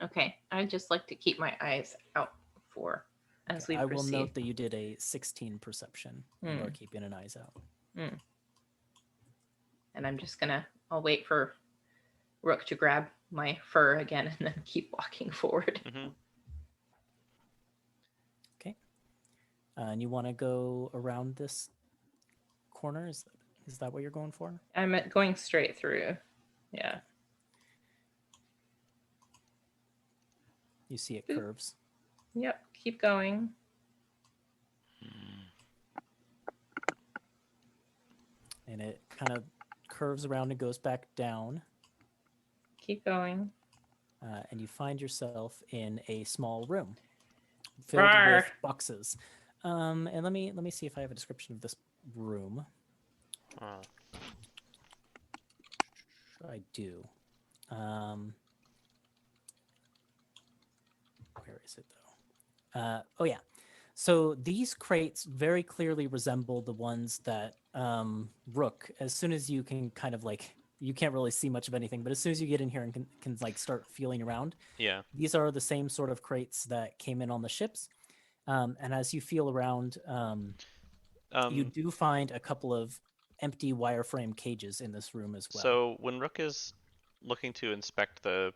Okay. I'd just like to keep my eyes out for as we I will proceed. note that you did a 16 perception and are keeping an eyes out. And I'm just gonna, I'll wait for Rook to grab my fur again and then keep walking forward. Hmm. Okay. And you want to go around this corner? Is that what you're going for? I'm going straight through. Yeah. You see it Oop. curves. Yep. Keep going. And it kind of curves around and goes back down. Keep going. And you find yourself in a small room filled Rawr. with boxes. And let me see if I have a description of this room. I do. Where is it though? Oh yeah. So these crates very clearly resemble the ones that Rook, as soon as you can kind of like, you can't really see much of anything, but as soon as you get in here and can like start feeling around, Yeah. these are the same sort of crates that came in on the ships. And as you feel around, you do find a couple of empty wireframe cages in this room as well. So when Rook is looking to inspect the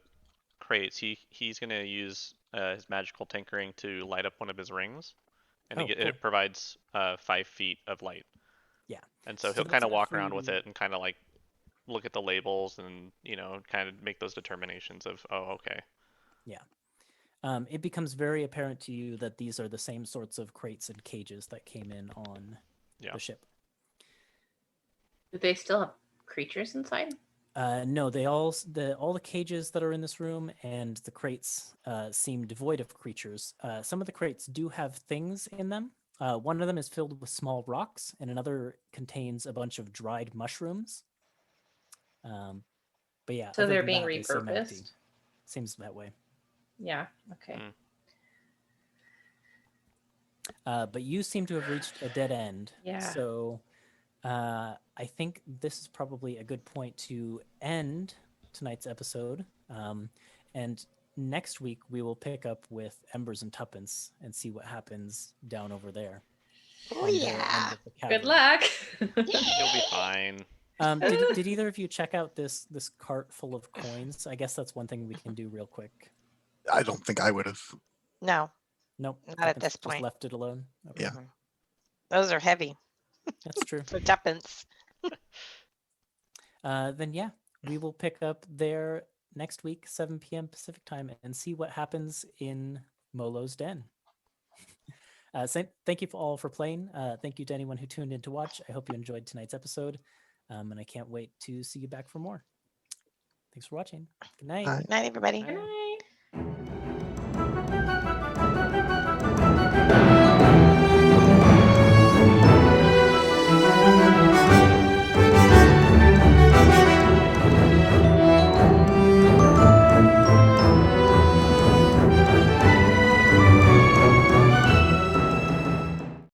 crates, he's going to use his magical tinkering to light up one of his rings, and Oh, cool. it provides 5 feet of light. Yeah. And so So he'll that's kind of enough walk for around with you- it and kind of like look at the labels and kind of make those determinations of, oh, okay. It becomes very apparent to you that these are the same sorts of crates and cages that came in on Yeah. the ship. Do they still have creatures inside? No, all the cages that are in this room and the crates seem devoid of creatures. Some of the crates do have things in them. One of them is filled with small rocks, and another contains a bunch of dried mushrooms. But yeah, So other they're than being that, they seem empty. repurposed? Seems that way. Yeah. Okay. But you seem to have reached a dead end. Yeah. So I think this is probably a good point to end tonight's episode. And next week we will pick up with Embers and Tuppence and see what happens down over there. Oh on their yeah. end of the Good cavern. luck. He'll be fine. Did either of you check out this cart full of coins? I guess that's one thing we can do real quick. I don't think I would have. No, Nope. Not at Tuppence this just point. left it alone. Okay, Yeah. those are heavy that's true. for tuppence. Then yeah, we will pick up there next week, 7 p.m. Pacific time, and see what happens in Molo's den. Thank you all for playing. Thank you to anyone who tuned in to watch. I hope you enjoyed tonight's episode, and I can't wait to see you back for more. Thanks for watching. Good night. Bye. Night, everybody. Good night.